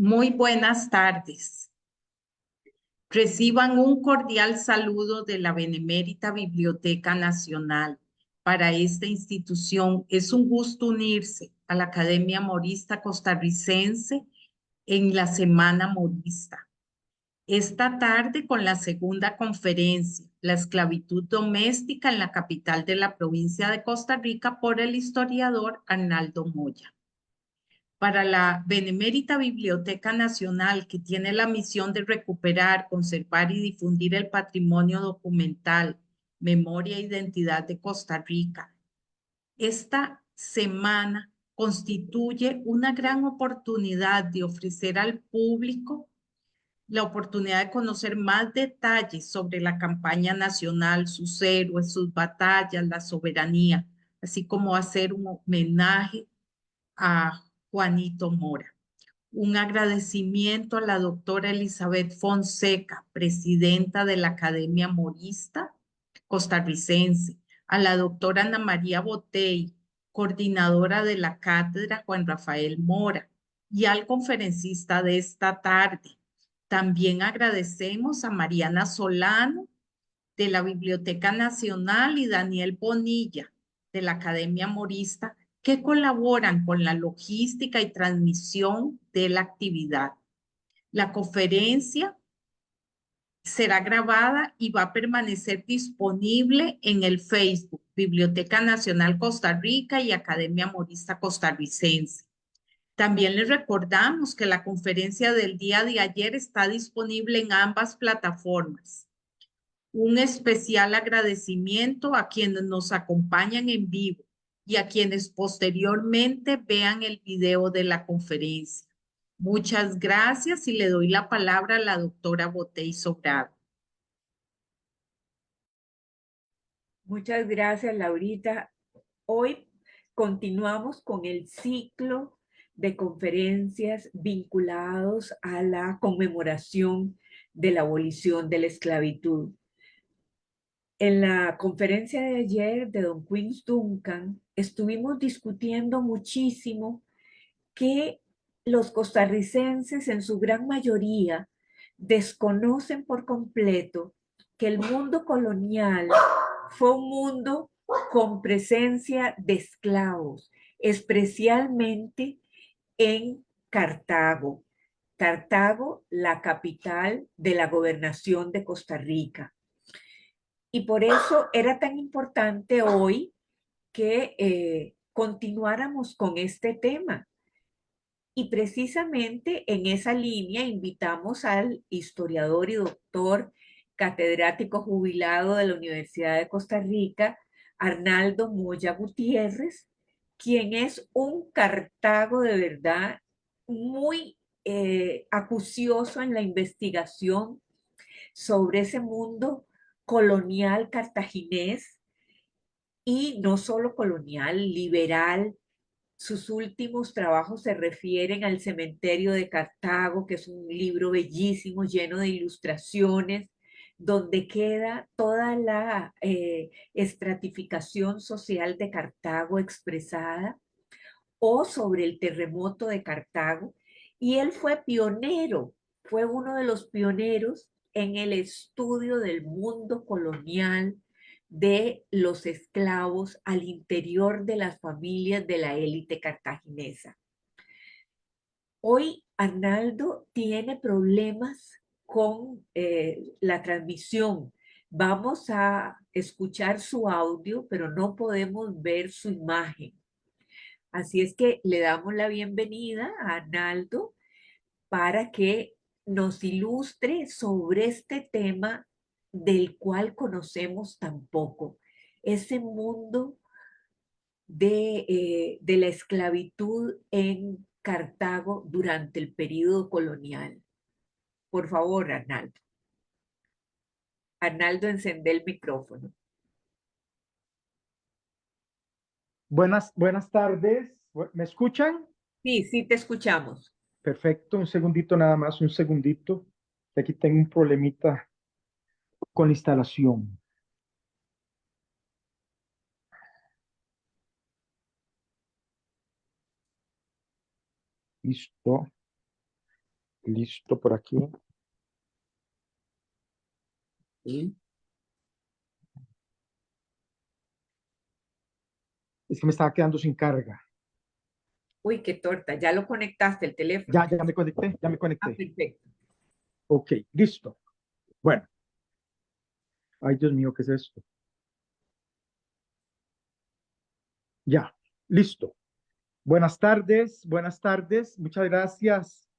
Muy buenas tardes. Reciban un cordial saludo de la Benemérita Biblioteca Nacional. Para esta institución es un gusto unirse a la Academia Morista Costarricense en la Semana Morista. Esta tarde con la segunda conferencia, La esclavitud doméstica en la capital de la provincia de Costa Rica, por el historiador Arnaldo Moya. Para la Benemérita Biblioteca Nacional, que tiene la misión de recuperar, conservar y difundir el patrimonio documental, memoria e identidad de Costa Rica, esta semana constituye una gran oportunidad de ofrecer al público la oportunidad de conocer más detalles sobre la campaña nacional, sus héroes, sus batallas, la soberanía, así como hacer un homenaje a Juanito Mora. Un agradecimiento a la doctora Elizabeth Fonseca, presidenta de la Academia Morista Costarricense, a la doctora Ana María Botey, coordinadora de la cátedra Juan Rafael Mora, y al conferencista de esta tarde. También agradecemos a Mariana Solano de la Biblioteca Nacional y Daniel Bonilla de la Academia Morista, que colaboran con la logística y transmisión de la actividad. La conferencia será grabada y va a permanecer disponible en el Facebook Biblioteca Nacional Costa Rica y Academia Morista Costarricense. También les recordamos que la conferencia del día de ayer está disponible en ambas plataformas. Un especial agradecimiento a quienes nos acompañan en vivo y a quienes posteriormente vean el video de la conferencia. Muchas gracias y le doy la palabra a la doctora Botey Sobrado. Muchas gracias, Laurita. Hoy continuamos con el ciclo de conferencias vinculados a la conmemoración de la abolición de la esclavitud. En la conferencia de ayer de don Queens Duncan estuvimos discutiendo muchísimo que los costarricenses en su gran mayoría desconocen por completo que el mundo colonial fue un mundo con presencia de esclavos, especialmente en Cartago. Cartago, la capital de la gobernación de Costa Rica. Y por eso era tan importante hoy que continuáramos con este tema. Y precisamente en esa línea invitamos al historiador y doctor catedrático jubilado de la Universidad de Costa Rica, Arnaldo Moya Gutiérrez, quien es un Cartago de verdad muy acucioso en la investigación sobre ese mundo colonial cartaginés y no solo colonial, liberal. Sus últimos trabajos se refieren al Cementerio de Cartago, que es un libro bellísimo, lleno de ilustraciones, donde queda toda la estratificación social de Cartago expresada, o sobre el terremoto de Cartago. Y él fue pionero, fue uno de los pioneros en el estudio del mundo colonial, de los esclavos al interior de las familias de la élite cartaginesa. Hoy Arnaldo tiene problemas con la transmisión. Vamos a escuchar su audio, pero no podemos ver su imagen. Así es que le damos la bienvenida a Arnaldo para que nos ilustre sobre este tema del cual conocemos tan poco, ese mundo de la esclavitud en Cartago durante el período colonial. Por favor, Arnaldo. Arnaldo, encende el micrófono. Buenas tardes. ¿Me escuchan? Sí, sí te escuchamos. Perfecto, un segundito nada más, un segundito. Aquí tengo un problemita con la instalación. Listo. Listo por aquí. Sí. Es que me estaba quedando sin carga. Uy, qué torta, ya lo conectaste el teléfono. Ya me conecté, ya me Ah, conecté. perfecto. Ok, listo. Bueno, ay Dios mío, ¿qué es esto? Ya, listo. Buenas tardes, buenas tardes. Muchas gracias,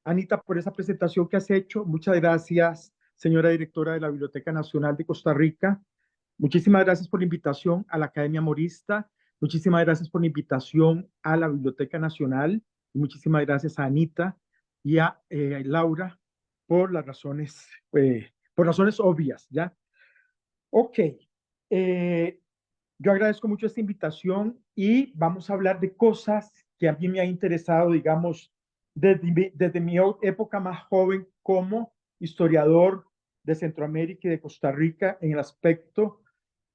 Anita, por esa presentación que has hecho. Muchas gracias, señora directora de la Biblioteca Nacional de Costa Rica. Muchísimas gracias por la invitación a la Academia Morista. Muchísimas gracias por la invitación a la Biblioteca Nacional. Y muchísimas gracias a Anita y a Laura por razones obvias, ¿ya? Ok. Eh, yo agradezco mucho esta invitación y vamos a hablar de cosas que a mí me han interesado, digamos, desde mi época más joven como historiador de Centroamérica y de Costa Rica en el aspecto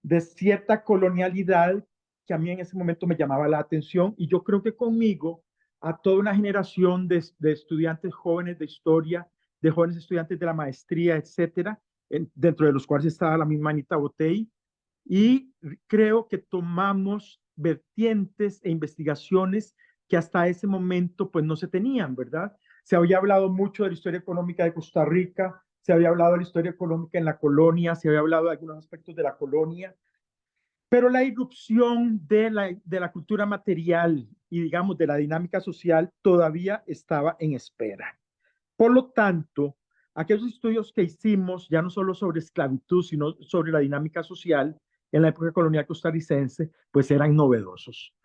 de cierta colonialidad que a mí en ese momento me llamaba la atención y yo creo que conmigo a toda una generación de estudiantes jóvenes de historia, de jóvenes estudiantes de la maestría, etcétera, dentro de los cuales estaba la misma Anita Botey, y creo que tomamos vertientes e investigaciones que hasta ese momento pues no se tenían, ¿verdad? Se había hablado mucho de la historia económica de Costa Rica, se había hablado de la historia económica en la colonia, se había hablado de algunos aspectos de la colonia, pero la irrupción de la cultura material y digamos de la dinámica social todavía estaba en espera. Por lo tanto, aquellos estudios que hicimos, ya no solo sobre esclavitud, sino sobre la dinámica social en la época colonial costarricense, pues eran novedosos.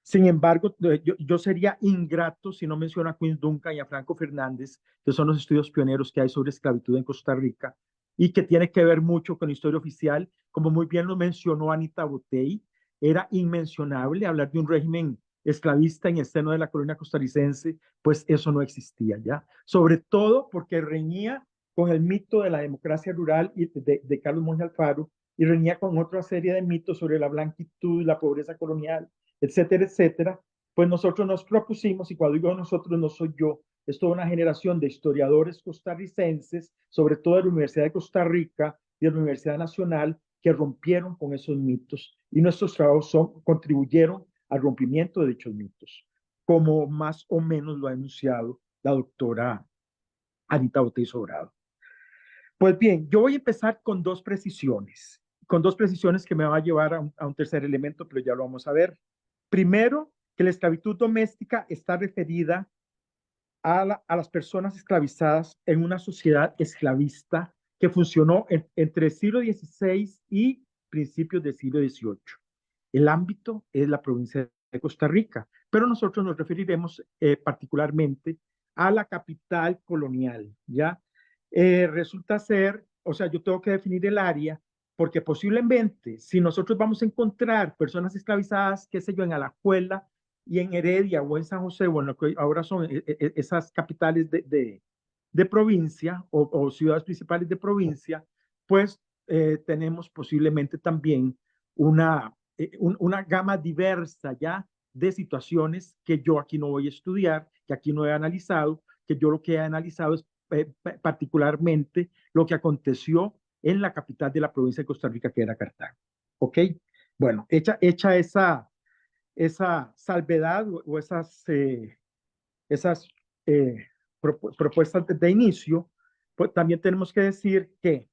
Sin embargo, yo sería ingrato si no menciono a Quinn Duncan y a Franco Fernández, que son los estudios pioneros que hay sobre esclavitud en Costa Rica y que tiene que ver mucho con la historia oficial. Como muy bien lo mencionó Anita Botey, era inmencionable hablar de un régimen esclavista en el seno de la colonia costarricense, pues eso no existía ya. Sobre todo porque reñía con el mito de la democracia rural de Carlos Monge Alfaro y reñía con otra serie de mitos sobre la blanquitud y la pobreza colonial, etcétera, etcétera, pues nosotros nos propusimos, y cuando digo nosotros no soy yo, es toda una generación de historiadores costarricenses, sobre todo de la Universidad de Costa Rica y de la Universidad Nacional, que rompieron con esos mitos y nuestros trabajos contribuyeron al rompimiento de dichos mitos, como más o menos lo ha enunciado la doctora Anita Botey Sobrado. Pues bien, yo voy a empezar con dos precisiones que me va a llevar a un tercer elemento, pero ya lo vamos a ver. Primero, que la esclavitud doméstica está referida a las personas esclavizadas en una sociedad esclavista que funcionó entre el siglo XVI y principios del siglo XVIII. El ámbito es la provincia de Costa Rica, pero nosotros nos referiremos particularmente a la capital colonial, ¿ya? Resulta ser, o sea, yo tengo que definir el área porque posiblemente si nosotros vamos a encontrar personas esclavizadas, qué sé yo, en Alajuela y en Heredia o en San José, bueno, que ahora son esas capitales de provincia o ciudades principales de provincia, pues tenemos posiblemente también una gama diversa ya de situaciones que yo aquí no voy a estudiar, que aquí no he analizado, que yo lo que he analizado es particularmente lo que aconteció en la capital de la provincia de Costa Rica, que era Cartago. ¿Ok? Bueno, hecha esa salvedad o esas propuestas de inicio, pues también tenemos que decir que,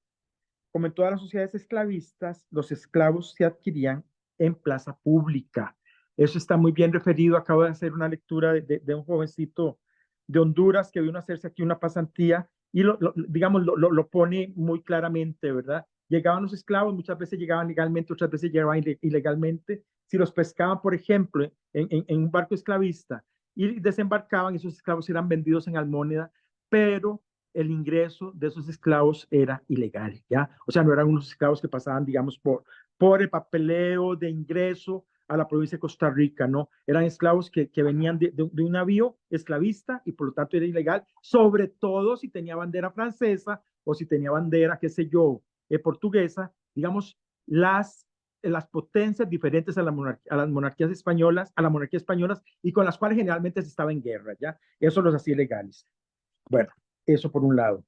como en todas las sociedades esclavistas, los esclavos se adquirían en plaza pública. Eso está muy bien referido. Acabo de hacer una lectura de un jovencito de Honduras que vino a hacerse aquí una pasantía y digamos, lo pone muy claramente, ¿verdad? Llegaban los esclavos, muchas veces llegaban legalmente, otras veces llegaban ilegalmente. Si los pescaban, por ejemplo, en un barco esclavista y desembarcaban, esos esclavos eran vendidos en almoneda, pero el ingreso de esos esclavos era ilegal, ¿ya? O sea, no eran unos esclavos que pasaban, digamos, por el papeleo de ingreso a la provincia de Costa Rica, ¿no? Eran esclavos que venían de un navío esclavista y por lo tanto era ilegal, sobre todo si tenía bandera francesa o si tenía bandera, qué sé yo, portuguesa, digamos, las potencias diferentes a las monarquías españolas, y con las cuales generalmente se estaba en guerra, ¿ya? Eso los hacía ilegales. Bueno, Eso por un lado.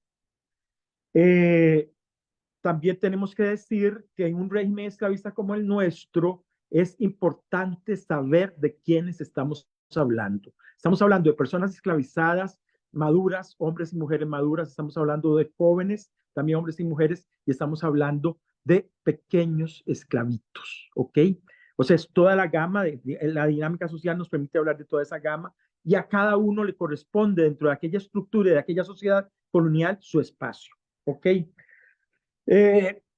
También tenemos que decir que en un régimen esclavista como el nuestro es importante saber de quiénes estamos hablando. Estamos hablando de personas esclavizadas, maduras, hombres y mujeres maduras, estamos hablando de jóvenes, también hombres y mujeres, y estamos hablando de pequeños esclavitos, ¿ok? O sea, es toda la gama, la dinámica social nos permite hablar de toda esa gama, y a cada uno le corresponde dentro de aquella estructura y de aquella sociedad colonial su espacio, ¿ok?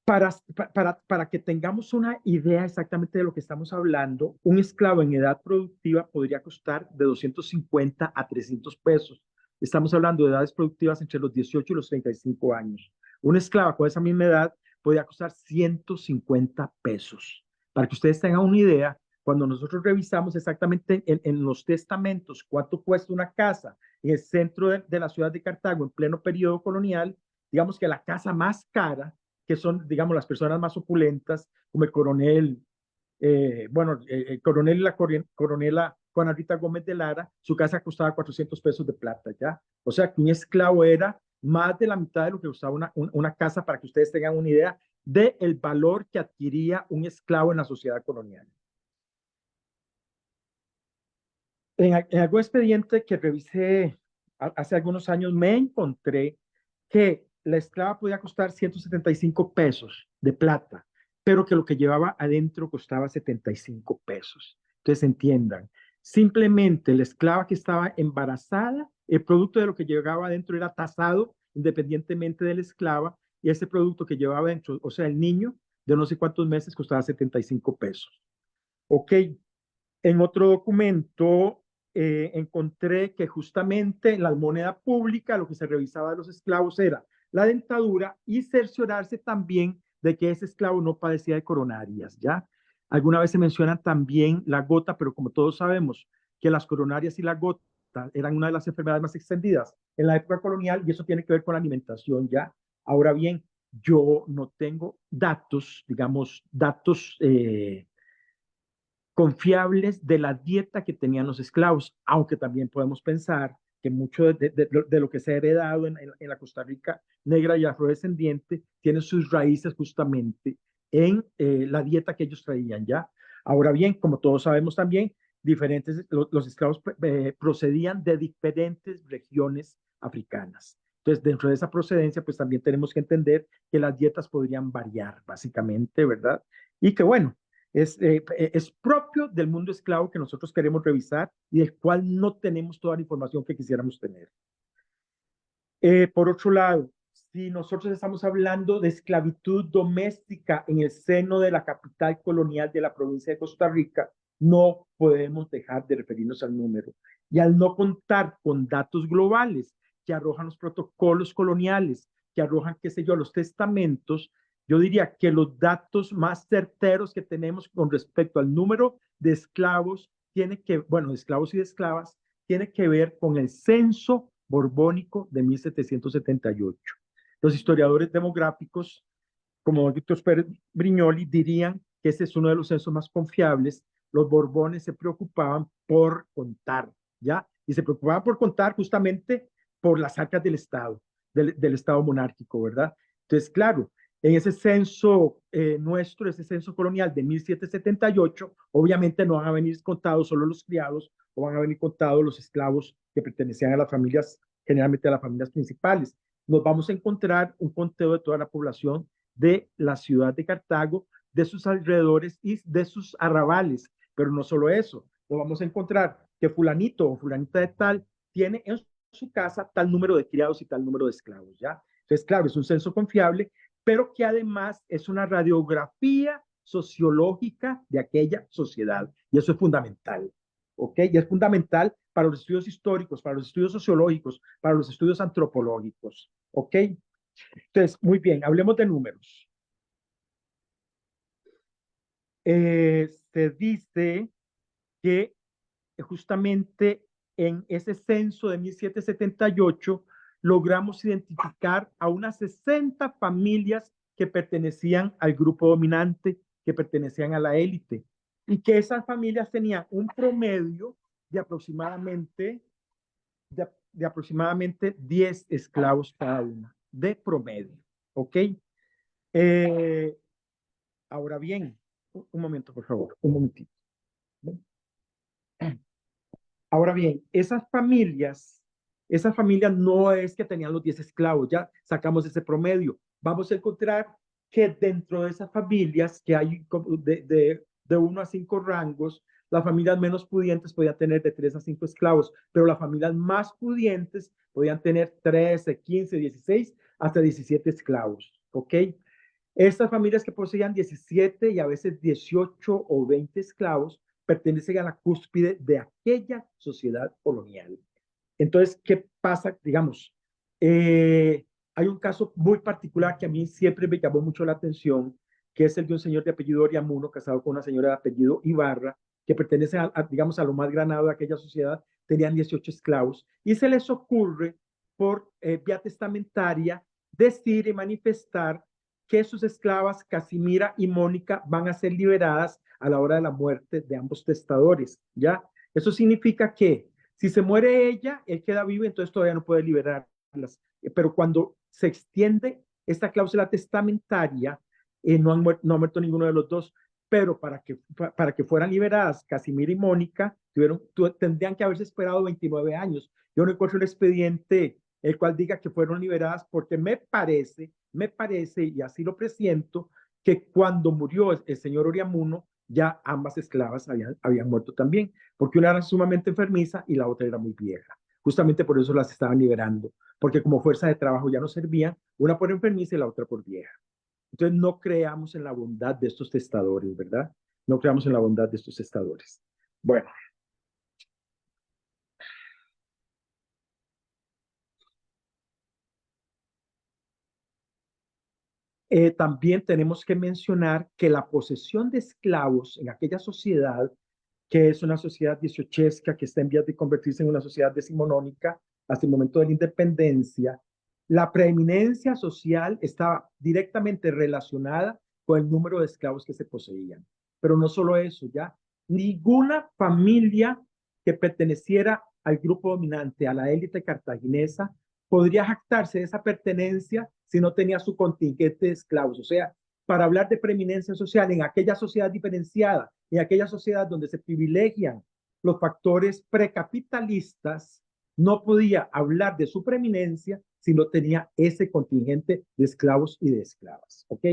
Para que tengamos una idea exactamente de lo que estamos hablando, un esclavo en edad productiva podría costar de 250 a 300 pesos. Estamos hablando de edades productivas entre los 18 y los 35 años. Una esclava con esa misma edad podría costar 150 pesos. Para que ustedes tengan una idea, cuando nosotros revisamos exactamente en los testamentos cuánto cuesta una casa en el centro de la ciudad de Cartago en pleno periodo colonial, digamos que la casa más cara, que son, digamos, las personas más opulentas, como el coronel, el coronel y la coronela Juana Rita Gómez de Lara, su casa costaba 400 pesos de plata, ¿ya? O sea, que un esclavo era más de la mitad de lo que costaba una casa, para que ustedes tengan una idea del valor que adquiría un esclavo en la sociedad colonial. En algún expediente que revisé hace algunos años, me encontré que la esclava podía costar 175 pesos de plata, pero que lo que llevaba adentro costaba 75 pesos. Entonces, entiendan, simplemente la esclava que estaba embarazada, el producto de lo que llevaba adentro era tasado independientemente de la esclava, y ese producto que llevaba adentro, o sea, el niño de no sé cuántos meses, costaba 75 pesos. Ok, en otro documento encontré que justamente en la moneda pública lo que se revisaba de los esclavos era la dentadura y cerciorarse también de que ese esclavo no padecía de coronarias, ¿ya? Alguna vez se menciona también la gota, pero como todos sabemos que las coronarias y la gota eran una de las enfermedades más extendidas en la época colonial, y eso tiene que ver con la alimentación, ¿ya? Ahora bien, yo no tengo datos, digamos, datos confiables de la dieta que tenían los esclavos, aunque también podemos pensar que mucho de lo que se ha heredado en la Costa Rica negra y afrodescendiente tiene sus raíces justamente en la dieta que ellos traían, ¿ya? Ahora bien, como todos sabemos también, los esclavos procedían de diferentes regiones africanas. Entonces, dentro de esa procedencia, pues también tenemos que entender que las dietas podrían variar, básicamente, ¿verdad? Y que bueno, es propio del mundo esclavo que nosotros queremos revisar y del cual no tenemos toda la información que quisiéramos tener. Por otro lado, si nosotros estamos hablando de esclavitud doméstica en el seno de la capital colonial de la provincia de Costa Rica, no podemos dejar de referirnos al número. Y al no contar con datos globales que arrojan los protocolos coloniales, que arrojan, qué sé yo, los testamentos, yo diría que los datos más certeros que tenemos con respecto al número de esclavos, de esclavos y de esclavas, tiene que ver con el censo borbónico de 1778. Los historiadores demográficos, como Víctor Pérez Brignoli, dirían que ese es uno de los censos más confiables. Los Borbones se preocupaban por contar, ¿ya? Y se preocupaban por contar justamente por las arcas del Estado, del Estado monárquico, ¿verdad? Entonces, claro, en ese censo nuestro, ese censo colonial de 1778, obviamente no van a venir contados solo los criados, o van a venir contados los esclavos que pertenecían a las familias, generalmente a las familias principales. Nos vamos a encontrar un conteo de toda la población de la ciudad de Cartago, de sus alrededores y de sus arrabales. Pero no solo eso, nos vamos a encontrar que fulanito o fulanita de tal tiene en su casa tal número de criados y tal número de esclavos, ¿ya? Entonces, claro, es un censo confiable, pero que además es una radiografía sociológica de aquella sociedad, y eso es fundamental, ¿ok? Y es fundamental para los estudios históricos, para los estudios sociológicos, para los estudios antropológicos, ¿ok? Entonces, muy bien, hablemos de números. Se dice que justamente en ese censo de 1778 logramos identificar a unas 60 familias que pertenecían al grupo dominante, que pertenecían a la élite, y que esas familias tenían un promedio de aproximadamente de aproximadamente 10 esclavos cada una, de promedio, ¿ok? Ahora bien, un momento, por favor, un momentito. Ahora bien, esas familias no es que tenían los 10 esclavos, ya sacamos ese promedio. Vamos a encontrar que dentro de esas familias, que hay de 1 a 5 rangos, las familias menos pudientes podían tener de 3 a 5 esclavos, pero las familias más pudientes podían tener 13, 15, 16, hasta 17 esclavos, ¿ok? Estas familias que poseían 17 y a veces 18 o 20 esclavos pertenecen a la cúspide de aquella sociedad colonial. Entonces, ¿qué pasa? Digamos, hay un caso muy particular que a mí siempre me llamó mucho la atención, que es el de un señor de apellido Oriamuno, casado con una señora de apellido Ibarra, que pertenece digamos, a lo más granado de aquella sociedad, tenían 18 esclavos, y se les ocurre, por vía testamentaria, decir y manifestar que sus esclavas, Casimira y Mónica, van a ser liberadas a la hora de la muerte de ambos testadores, ¿ya? Eso significa que si se muere ella, él queda vivo, entonces todavía no puede liberarlas. Pero cuando se extiende esta cláusula testamentaria, no ha muerto ninguno de los dos, pero para que fueran liberadas Casimira y Mónica, tendrían que haberse esperado 29 años. Yo no encuentro un expediente el cual diga que fueron liberadas porque me parece, y así lo presiento, que cuando murió el señor Oriamuno, ya ambas esclavas habían muerto también, porque una era sumamente enfermiza y la otra era muy vieja. Justamente por eso las estaban liberando, porque como fuerza de trabajo ya no servían, una por enfermiza y la otra por vieja. Entonces no creamos en la bondad de estos testadores, ¿verdad? No creamos en la bondad de estos testadores. Bueno, también tenemos que mencionar que la posesión de esclavos en aquella sociedad, que es una sociedad dieciochesca que está en vías de convertirse en una sociedad decimonónica hasta el momento de la independencia, la preeminencia social estaba directamente relacionada con el número de esclavos que se poseían. Pero no solo eso, ya ninguna familia que perteneciera al grupo dominante, a la élite cartaginesa, podría jactarse de esa pertenencia si no tenía su contingente de esclavos. O sea, para hablar de preeminencia social en aquella sociedad diferenciada, en aquella sociedad donde se privilegian los factores precapitalistas, no podía hablar de su preeminencia si no tenía ese contingente de esclavos y de esclavas. ¿Ok?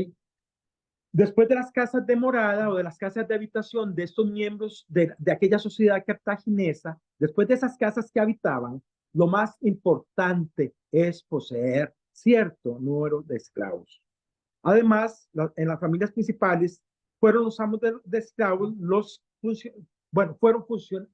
Después de las casas de morada o de las casas de habitación de estos miembros de aquella sociedad cartaginesa, después de esas casas que habitaban, lo más importante es poseer cierto número de esclavos. Además, en las familias principales fueron los amos de esclavos,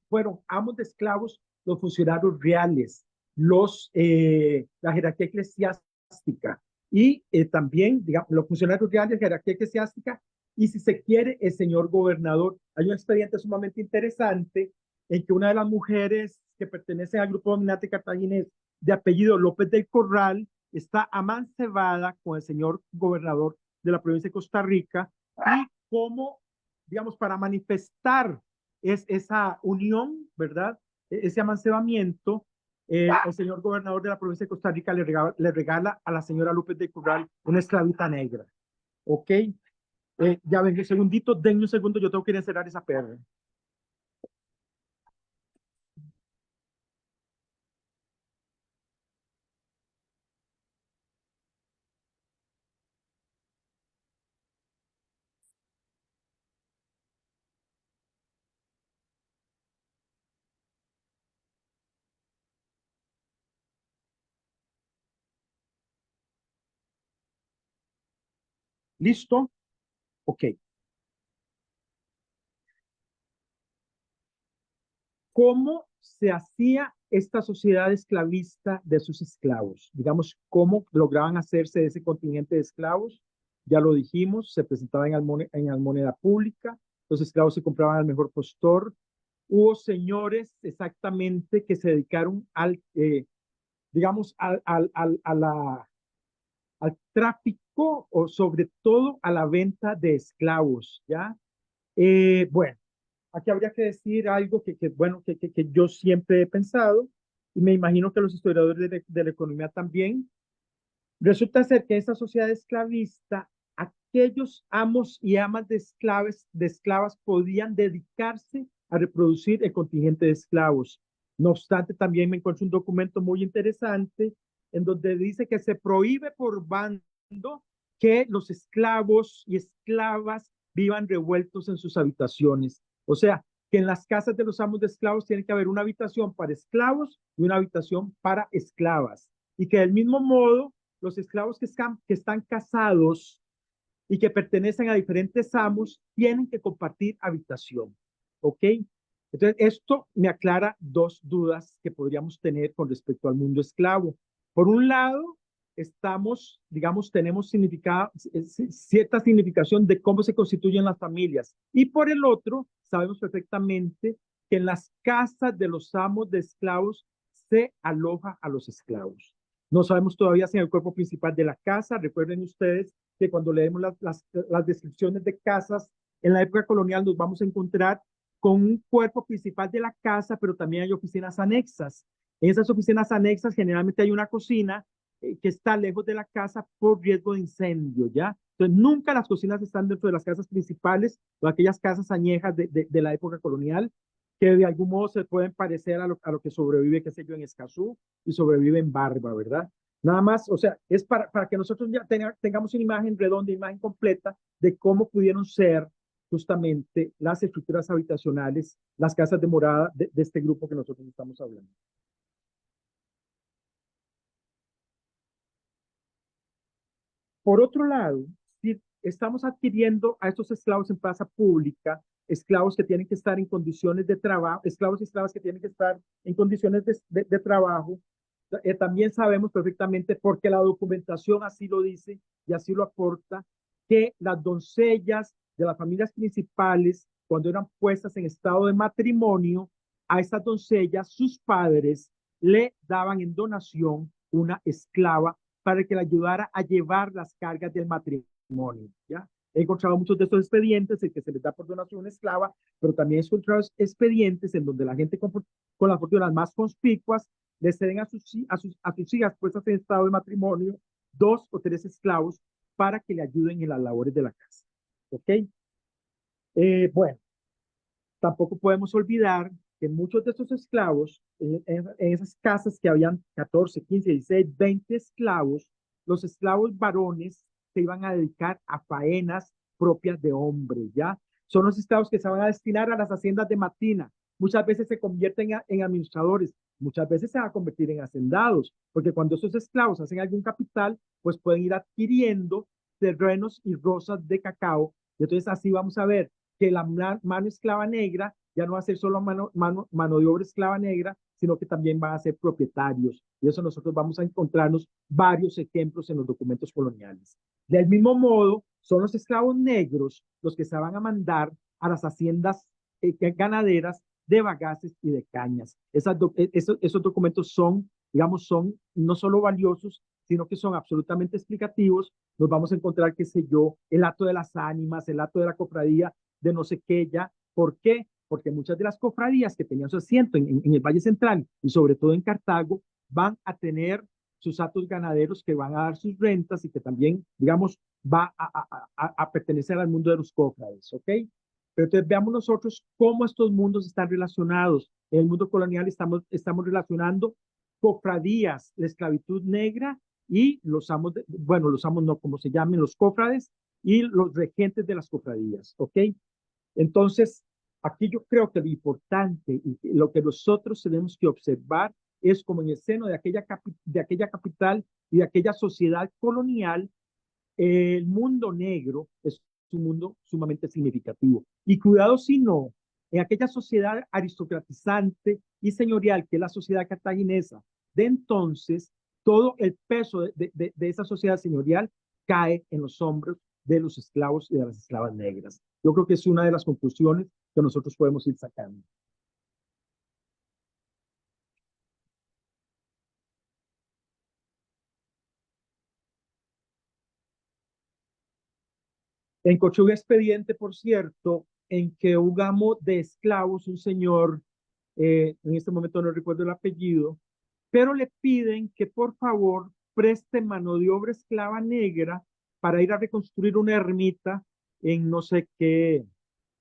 fueron amos de esclavos los funcionarios reales, la jerarquía eclesiástica y también, digamos, los funcionarios reales, la jerarquía eclesiástica y, si se quiere, el señor gobernador. Hay un expediente sumamente interesante en que una de las mujeres que pertenece al grupo dominante cartaginés de apellido López del Corral está amancebada con el señor gobernador de la provincia de Costa Rica, y como, digamos, para manifestar esa unión, ¿verdad? Ese amancebamiento, el señor gobernador de la provincia de Costa Rica le regala a la señora López de Corral una esclavita negra. ¿Ok? Ya ven, un segundito, denme un segundo, yo tengo que ir a encerrar esa perra. ¿Listo? Ok. ¿Cómo se hacía esta sociedad esclavista de sus esclavos? Digamos, ¿cómo lograban hacerse de ese contingente de esclavos? Ya lo dijimos, se presentaban en almoneda pública, los esclavos se compraban al mejor postor. Hubo señores exactamente que se dedicaron digamos, al tráfico o sobre todo a la venta de esclavos, ¿ya? Bueno, aquí habría que decir algo bueno, que yo siempre he pensado, y me imagino que los historiadores de la economía también, resulta ser que en esta sociedad esclavista, aquellos amos y amas de esclavas podían dedicarse a reproducir el contingente de esclavos. No obstante, también me encuentro un documento muy interesante en donde dice que se prohíbe por bando que los esclavos y esclavas vivan revueltos en sus habitaciones. O sea, que en las casas de los amos de esclavos tiene que haber una habitación para esclavos y una habitación para esclavas. Y que del mismo modo, los esclavos que están casados y que pertenecen a diferentes amos tienen que compartir habitación. ¿Ok? Entonces, esto me aclara dos dudas que podríamos tener con respecto al mundo esclavo. Por un lado, estamos, digamos, tenemos cierta significación de cómo se constituyen las familias. Y por el otro, sabemos perfectamente que en las casas de los amos de esclavos se aloja a los esclavos. No sabemos todavía si en el cuerpo principal de la casa, recuerden ustedes que cuando leemos las descripciones de casas en la época colonial nos vamos a encontrar con un cuerpo principal de la casa, pero también hay oficinas anexas. En esas oficinas anexas generalmente hay una cocina que está lejos de la casa por riesgo de incendio, ¿ya? Entonces, nunca las cocinas están dentro de las casas principales o aquellas casas añejas de la época colonial que de algún modo se pueden parecer a lo que sobrevive, qué sé yo, en Escazú y sobrevive en Barba, ¿verdad? Nada más, o sea, es para que nosotros ya tengamos una imagen redonda, imagen completa de cómo pudieron ser justamente las estructuras habitacionales, las casas de morada de este grupo que nosotros estamos hablando. Por otro lado, si estamos adquiriendo a estos esclavos en plaza pública, esclavos que tienen que estar en condiciones de trabajo, esclavos y esclavas que tienen que estar en condiciones de trabajo, también sabemos perfectamente, porque la documentación así lo dice y así lo aporta, que las doncellas de las familias principales, cuando eran puestas en estado de matrimonio, a estas doncellas, sus padres le daban en donación una esclava para que le ayudara a llevar las cargas del matrimonio, ¿ya? He encontrado muchos de estos expedientes en que se les da por donación una esclava, pero también he encontrado expedientes en donde la gente con las fortunas más conspicuas le ceden a sus hijas puestas en estado de matrimonio 2 o 3 esclavos para que le ayuden en las labores de la casa. ¿Ok? Bueno, tampoco podemos olvidar que muchos de estos esclavos, en esas casas que habían 14, 15, 16, 20 esclavos, los esclavos varones se iban a dedicar a faenas propias de hombres, ¿ya? Son los esclavos que se van a destinar a las haciendas de matina. Muchas veces se convierten en administradores, muchas veces se van a convertir en hacendados, porque cuando esos esclavos hacen algún capital, pues pueden ir adquiriendo terrenos y rosas de cacao. Y entonces así vamos a ver que la mano esclava negra ya no va a ser solo mano de obra esclava negra, sino que también van a ser propietarios. Y eso nosotros vamos a encontrarnos varios ejemplos en los documentos coloniales. Del mismo modo, son los esclavos negros los que se van a mandar a las haciendas ganaderas de bagaces y de cañas. Esos documentos son, digamos, son no solo valiosos, sino que son absolutamente explicativos. Nos vamos a encontrar, qué sé yo, el acto de las ánimas, el acto de la cofradía de no sé qué ya. ¿Por qué? Porque muchas de las cofradías que tenían su asiento en el Valle Central y sobre todo en Cartago van a tener sus actos ganaderos que van a dar sus rentas y que también, digamos, va a pertenecer al mundo de los cofrades, ¿ok? Pero entonces veamos nosotros cómo estos mundos están relacionados. En el mundo colonial estamos relacionando cofradías, la esclavitud negra y los amos, bueno, los amos no, como se llamen, los cofrades y los regentes de las cofradías, ¿ok? Entonces, aquí yo creo que lo importante y lo que nosotros tenemos que observar es como en el seno de aquella capital y de aquella sociedad colonial, el mundo negro es un mundo sumamente significativo. Y cuidado si no, en aquella sociedad aristocratizante y señorial que es la sociedad cartaginesa de entonces, todo el peso de esa sociedad señorial cae en los hombros de los esclavos y de las esclavas negras. Yo creo que es una de las conclusiones que nosotros podemos ir sacando. Encontré un expediente, por cierto, en que un amo de esclavos, un señor, en este momento no recuerdo el apellido, pero le piden que por favor preste mano de obra esclava negra para ir a reconstruir una ermita en no sé qué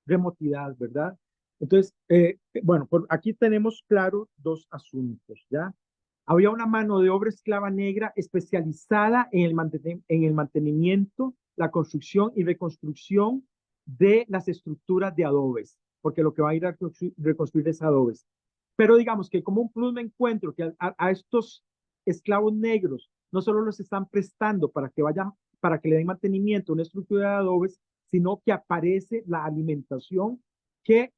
remotidad, ¿verdad? Entonces, bueno, aquí tenemos claro dos asuntos, ¿ya? Había una mano de obra esclava negra especializada en el mantenimiento, la construcción y reconstrucción de las estructuras de adobes, porque lo que va a ir a reconstruir es adobes. Pero digamos que como un plus me encuentro que a estos esclavos negros no solo los están prestando para que vayan, para que le den mantenimiento a una estructura de adobes, sino que aparece la alimentación que,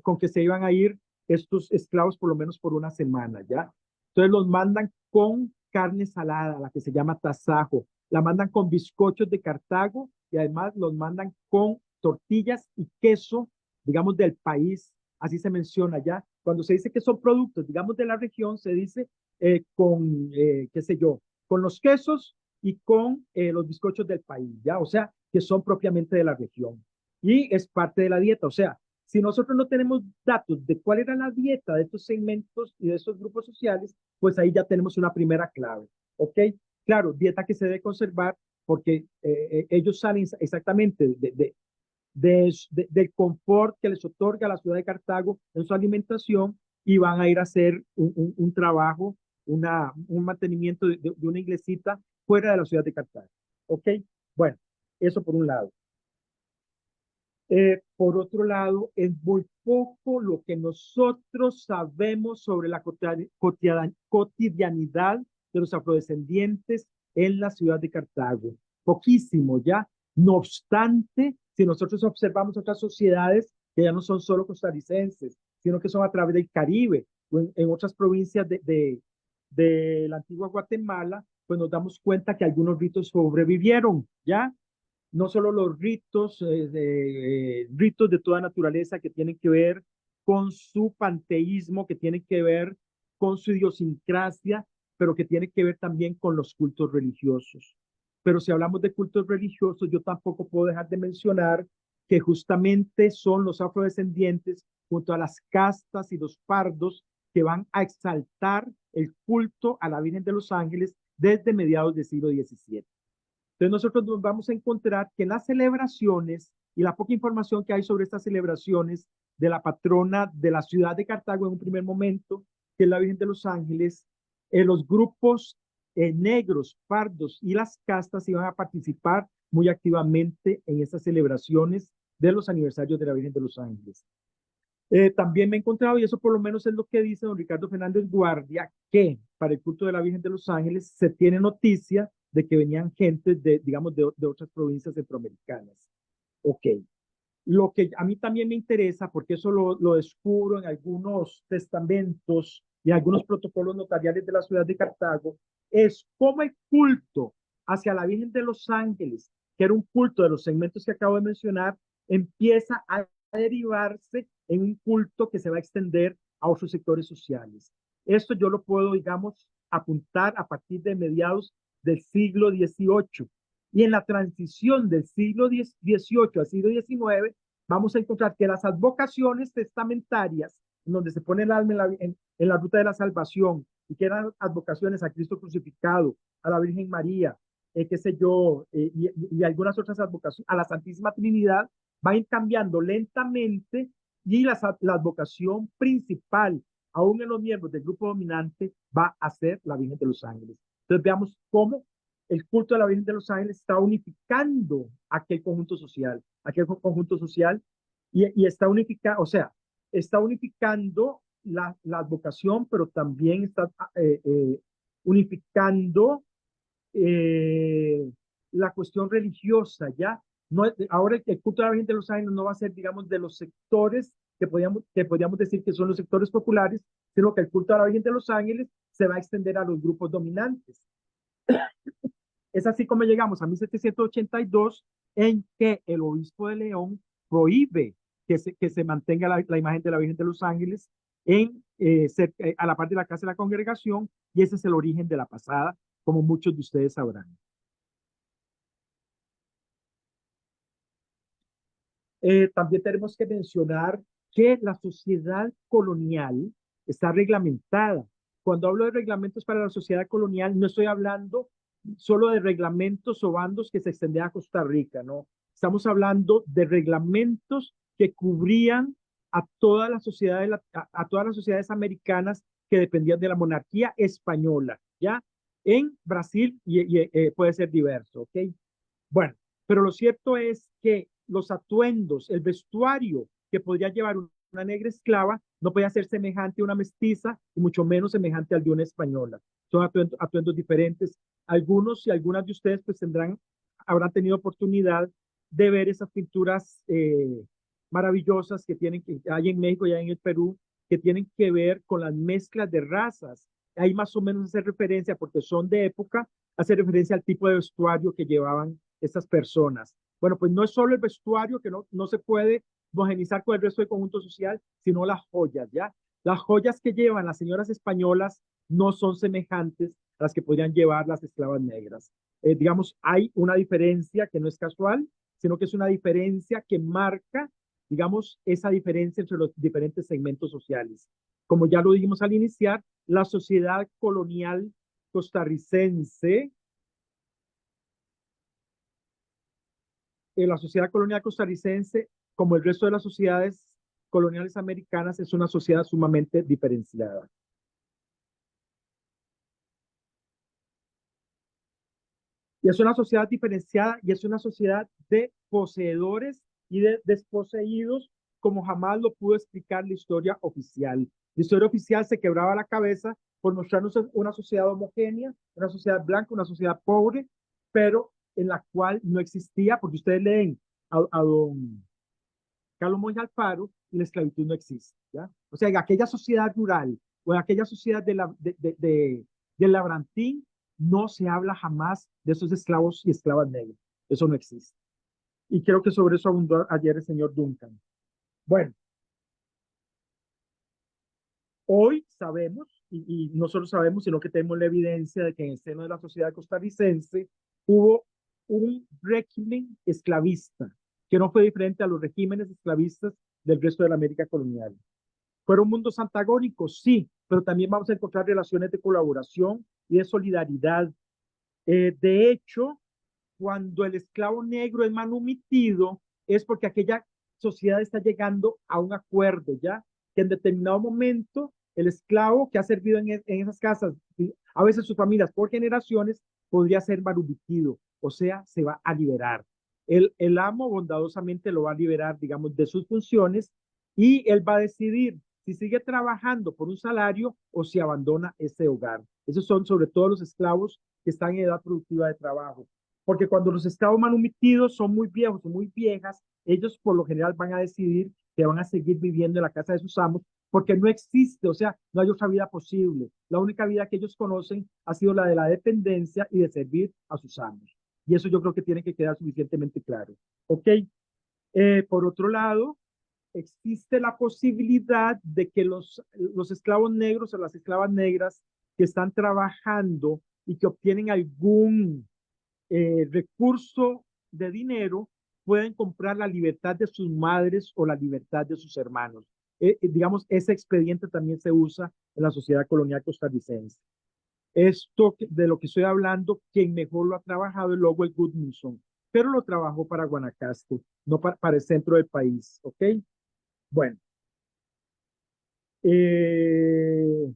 con que se iban a ir estos esclavos por lo menos por una semana, ¿ya? Entonces los mandan con carne salada, la que se llama tasajo, la mandan con bizcochos de Cartago y además los mandan con tortillas y queso, digamos, del país, así se menciona ya. Cuando se dice que son productos, digamos, de la región, se dice qué sé yo, con los quesos y con los bizcochos del país, ¿ya? O sea, que son propiamente de la región. Y es parte de la dieta, o sea, si nosotros no tenemos datos de cuál era la dieta de estos segmentos y de estos grupos sociales, pues ahí ya tenemos una primera clave, ¿ok? Claro, dieta que se debe conservar porque ellos salen exactamente del confort que les otorga la ciudad de Cartago en su alimentación y van a ir a hacer un trabajo, un mantenimiento de una iglesita fuera de la ciudad de Cartago, ¿ok? Bueno, eso por un lado. Por otro lado, es muy poco lo que nosotros sabemos sobre la cotidianidad de los afrodescendientes en la ciudad de Cartago. Poquísimo ya. No obstante, si nosotros observamos otras sociedades que ya no son solo costarricenses, sino que son a través del Caribe o en otras provincias de la antigua Guatemala, pues nos damos cuenta que algunos ritos sobrevivieron, ¿ya? No solo los ritos, ritos de toda naturaleza que tienen que ver con su panteísmo, que tienen que ver con su idiosincrasia, pero que tiene que ver también con los cultos religiosos. Pero si hablamos de cultos religiosos, yo tampoco puedo dejar de mencionar que justamente son los afrodescendientes junto a las castas y los pardos que van a exaltar el culto a la Virgen de los Ángeles desde mediados del siglo XVII. Entonces nosotros nos vamos a encontrar que en las celebraciones y la poca información que hay sobre estas celebraciones de la patrona de la ciudad de Cartago en un primer momento, que es la Virgen de los Ángeles, los grupos negros, pardos y las castas iban a participar muy activamente en estas celebraciones de los aniversarios de la Virgen de los Ángeles. También me he encontrado, y eso por lo menos es lo que dice don Ricardo Fernández Guardia, que para el culto de la Virgen de los Ángeles se tiene noticia de que venían gentes de, digamos, de otras provincias centroamericanas. Ok. Lo que a mí también me interesa, porque eso lo descubro en algunos testamentos y algunos protocolos notariales de la ciudad de Cartago, es cómo el culto hacia la Virgen de los Ángeles, que era un culto de los segmentos que acabo de mencionar, empieza a derivarse en un culto que se va a extender a otros sectores sociales. Esto yo lo puedo, digamos, apuntar a partir de mediados del siglo XVIII. Y en la transición del siglo XVIII al siglo XIX, vamos a encontrar que las advocaciones testamentarias, en donde se pone el alma en la ruta de la salvación, y que eran advocaciones a Cristo crucificado, a la Virgen María, qué sé yo, y algunas otras advocaciones, a la Santísima Trinidad, va a ir cambiando lentamente y la advocación principal, aún en los miembros del grupo dominante, va a ser la Virgen de los Ángeles. Entonces veamos cómo el culto de la Virgen de los Ángeles está unificando aquel conjunto social y está unificando, o sea, está unificando la advocación, pero también está unificando la cuestión religiosa, ¿ya? No, ahora el culto de la Virgen de los Ángeles no va a ser, digamos, de los sectores que podríamos decir que son los sectores populares, sino que el culto a la Virgen de los Ángeles se va a extender a los grupos dominantes. Es así como llegamos a 1782, en que el obispo de León prohíbe que se mantenga la imagen de la Virgen de los Ángeles a la parte de la casa de la congregación, y ese es el origen de la pasada, como muchos de ustedes sabrán. También tenemos que mencionar que la sociedad colonial está reglamentada Cuando hablo de reglamentos para la sociedad colonial, no estoy hablando solo de reglamentos o bandos que se extendían a Costa Rica, ¿no? Estamos hablando de reglamentos que cubrían a todas las sociedades, a todas las sociedades americanas que dependían de la monarquía española, ¿ya? En Brasil puede ser diverso, ¿ok? Bueno, pero lo cierto es que los atuendos, el vestuario que podría llevar una negra esclava no podía ser semejante a una mestiza y mucho menos semejante al de una española. Son atuendos diferentes. Algunos y algunas de ustedes pues habrán tenido oportunidad de ver esas pinturas maravillosas que hay en México y hay en el Perú, que tienen que ver con las mezclas de razas. Ahí más o menos hace referencia, porque son de época, hace referencia al tipo de vestuario que llevaban estas personas. Bueno, pues no es solo el vestuario que no se puede homogenizar con el resto del conjunto social, sino las joyas, ¿ya? Las joyas que llevan las señoras españolas no son semejantes a las que podrían llevar las esclavas negras. Digamos, hay una diferencia que no es casual, sino que es una diferencia que marca, digamos, esa diferencia entre los diferentes segmentos sociales. Como ya lo dijimos al iniciar, la sociedad colonial costarricense, la sociedad colonial costarricense, como el resto de las sociedades coloniales americanas, es una sociedad sumamente diferenciada. Y es una sociedad diferenciada y es una sociedad de poseedores y de desposeídos, como jamás lo pudo explicar la historia oficial. La historia oficial se quebraba la cabeza por mostrarnos una sociedad homogénea, una sociedad blanca, una sociedad pobre, pero en la cual no existía, porque ustedes leen a don Carlos Monge Alfaro y la esclavitud no existe, ¿ya? O sea, en aquella sociedad rural o en aquella sociedad del labrantín no se habla jamás de esos esclavos y esclavas negras. Eso no existe. Y creo que sobre eso abundó ayer el señor Duncan. Bueno, hoy sabemos, y no solo sabemos, sino que tenemos la evidencia de que en el seno de la sociedad costarricense hubo un régimen esclavista, que no fue diferente a los regímenes esclavistas del resto de la América colonial. ¿Fueron mundos antagónicos? Sí, pero también vamos a encontrar relaciones de colaboración y de solidaridad. De hecho, cuando el esclavo negro es manumitido, es porque aquella sociedad está llegando a un acuerdo, ¿ya? Que en determinado momento el esclavo que ha servido en esas casas, a veces sus familias por generaciones, podría ser manumitido, o sea, se va a liberar. El amo bondadosamente lo va a liberar, digamos, de sus funciones y él va a decidir si sigue trabajando por un salario o si abandona ese hogar. Esos son sobre todo los esclavos que están en edad productiva de trabajo. Porque cuando los esclavos manumitidos son muy viejos o muy viejas, ellos por lo general van a decidir que van a seguir viviendo en la casa de sus amos porque no existe, o sea, no hay otra vida posible. La única vida que ellos conocen ha sido la de la dependencia y de servir a sus amos. Y eso yo creo que tiene que quedar suficientemente claro. ¿Ok? Por otro lado, existe la posibilidad de que los esclavos negros o las esclavas negras que están trabajando y que obtienen algún recurso de dinero pueden comprar la libertad de sus madres o la libertad de sus hermanos. Digamos, ese expediente también se usa en la sociedad colonial costarricense. Esto de lo que estoy hablando, quien mejor lo ha trabajado es Lowell Goodmanson, pero lo trabajó para Guanacaste, no para el centro del país, ¿ok? Bueno, eh,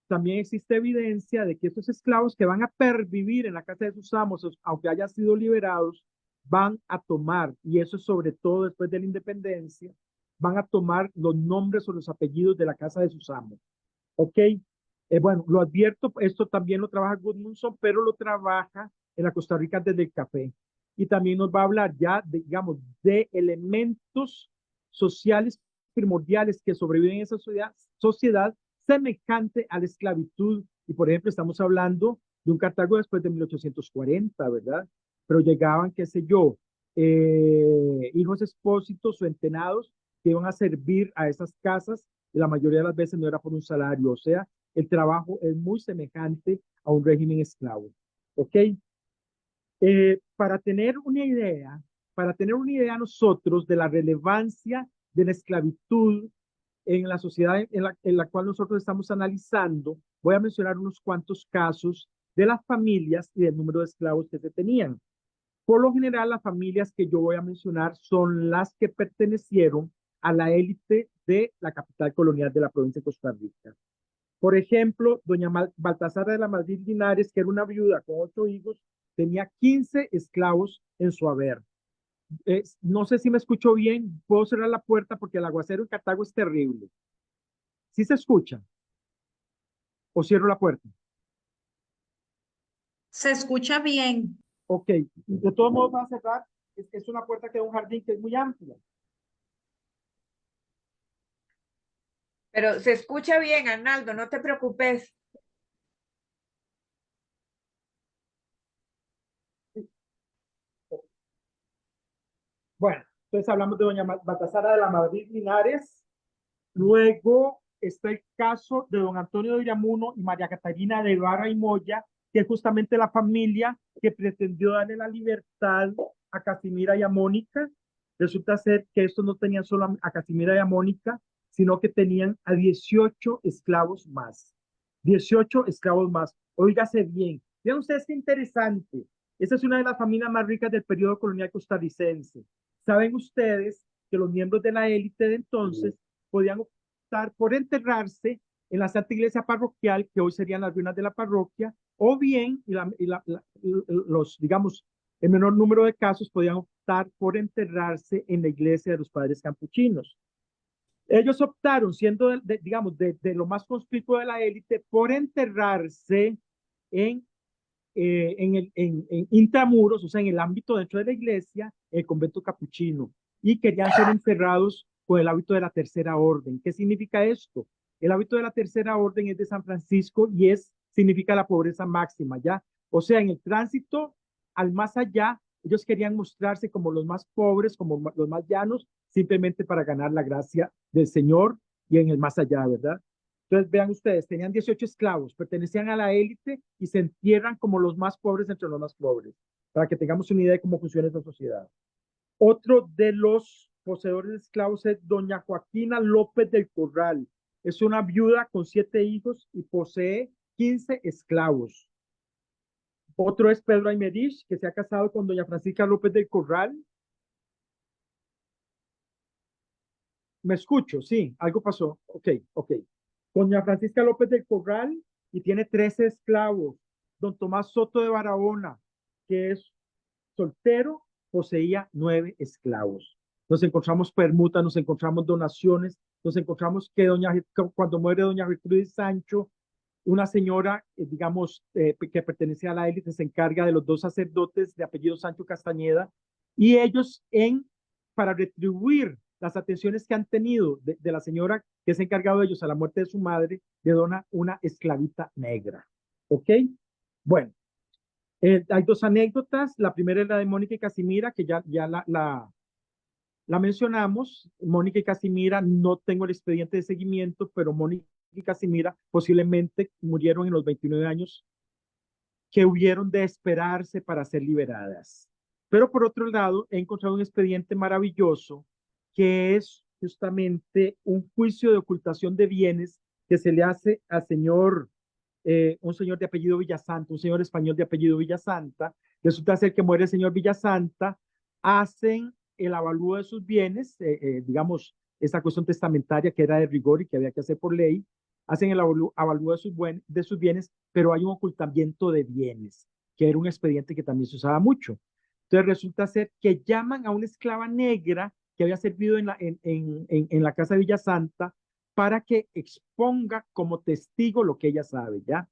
también existe evidencia de que estos esclavos que van a pervivir en la casa de sus amos, aunque hayan sido liberados, van a tomar, y eso es sobre todo después de la independencia, van a tomar los nombres o los apellidos de la casa de sus amos. ¿Ok? Bueno, lo advierto, esto también lo trabaja Goodmanson, pero lo trabaja en la Costa Rica desde el café. Y también nos va a hablar ya, digamos, de elementos sociales primordiales que sobreviven en esa sociedad semejante a la esclavitud. Y por ejemplo, estamos hablando de un Cartago después de 1840, ¿verdad? Pero llegaban, qué sé yo, hijos expósitos o entenados que iban a servir a esas casas y la mayoría de las veces no era por un salario, o sea, el trabajo es muy semejante a un régimen esclavo. ¿Ok? Para tener una idea, nosotros de la relevancia de la esclavitud en la sociedad en la cual nosotros estamos analizando, voy a mencionar unos cuantos casos de las familias y del número de esclavos que se tenían. Por lo general, las familias que yo voy a mencionar son las que pertenecieron a la élite de la capital colonial de la provincia de Costa Rica. Por ejemplo, doña Baltasara de la Madrid Linares, que era una viuda con 8 hijos, tenía 15 esclavos en su haber. No sé si me escucho bien, puedo cerrar la puerta porque el aguacero en Cartago es terrible. ¿Sí se escucha? ¿O cierro la puerta? Se escucha bien. Ok, de todos modos va a cerrar, es que es una puerta que da un jardín que es muy amplia. Pero se escucha bien, Arnaldo, no te preocupes. Bueno, entonces hablamos de doña Baltasara de la Madrid Linares. Luego está el caso de don Antonio de Viramuno y María Catarina de Ibarra y Moya, que es justamente la familia que pretendió darle la libertad a Casimira y a Mónica. Resulta ser que estos no tenían solo a Casimira y a Mónica, sino que tenían a 18 esclavos más. 18 esclavos más. Óigase bien. Vean ustedes qué interesante. Esta es una de las familias más ricas del periodo colonial costarricense. Saben ustedes que los miembros de la élite de entonces podían optar por enterrarse en la Santa Iglesia Parroquial, que hoy serían las ruinas de la parroquia, o bien, los, digamos, el menor número de casos podían optar por enterrarse en la iglesia de los padres capuchinos. Ellos optaron, siendo, digamos, de lo más conspicuo de la élite, por enterrarse en intramuros, o sea, en el ámbito dentro de la iglesia, el convento capuchino, y querían ser encerrados con el hábito de la tercera orden. ¿Qué significa esto? El hábito de la tercera orden es de San Francisco y significa la pobreza máxima, ¿ya? O sea, en el tránsito al más allá, ellos querían mostrarse como los más pobres, como los más llanos, simplemente para ganar la gracia del Señor y en el más allá, ¿verdad? Entonces, vean ustedes, tenían 18 esclavos, pertenecían a la élite y se entierran como los más pobres entre los más pobres, para que tengamos una idea de cómo funciona esta sociedad. Otro de los poseedores de esclavos es doña Joaquina López del Corral. Es una viuda con 7 hijos y posee 15 esclavos. Otro es Pedro Aymerich, que se ha casado con doña Francisca López del Corral. ¿Me escucho? Sí, algo pasó. Ok, ok. Doña Francisca López del Corral y tiene 13 esclavos. Don Tomás Soto de Barahona, que es soltero, poseía 9 esclavos. Nos encontramos permutas, nos encontramos donaciones, nos encontramos que cuando muere doña Gertrudis Sancho, una señora, digamos, que pertenece a la élite, se encarga de los 2 sacerdotes de apellido Sancho Castañeda, y ellos para retribuir las atenciones que han tenido de la señora que se ha encargado de ellos a la muerte de su madre, le dona una esclavita negra. ¿Ok? Bueno, hay 2 anécdotas. La primera es la de Mónica y Casimira, que ya la mencionamos. Mónica y Casimira, no tengo el expediente de seguimiento, pero Mónica y Casimira posiblemente murieron en los 29 años que hubieron de esperarse para ser liberadas. Pero por otro lado, he encontrado un expediente maravilloso que es justamente un juicio de ocultación de bienes que se le hace al señor, un señor de apellido Villasanta, un señor español de apellido Villasanta. Resulta ser que muere el señor Villasanta, hacen el avalúo de sus bienes, digamos, esta cuestión testamentaria que era de rigor y que había que hacer por ley, hacen el avalúo de sus bienes, pero hay un ocultamiento de bienes, que era un expediente que también se usaba mucho. Entonces resulta ser que llaman a una esclava negra que había servido en la casa de Villasanta para que exponga como testigo lo que ella sabe, ¿ya?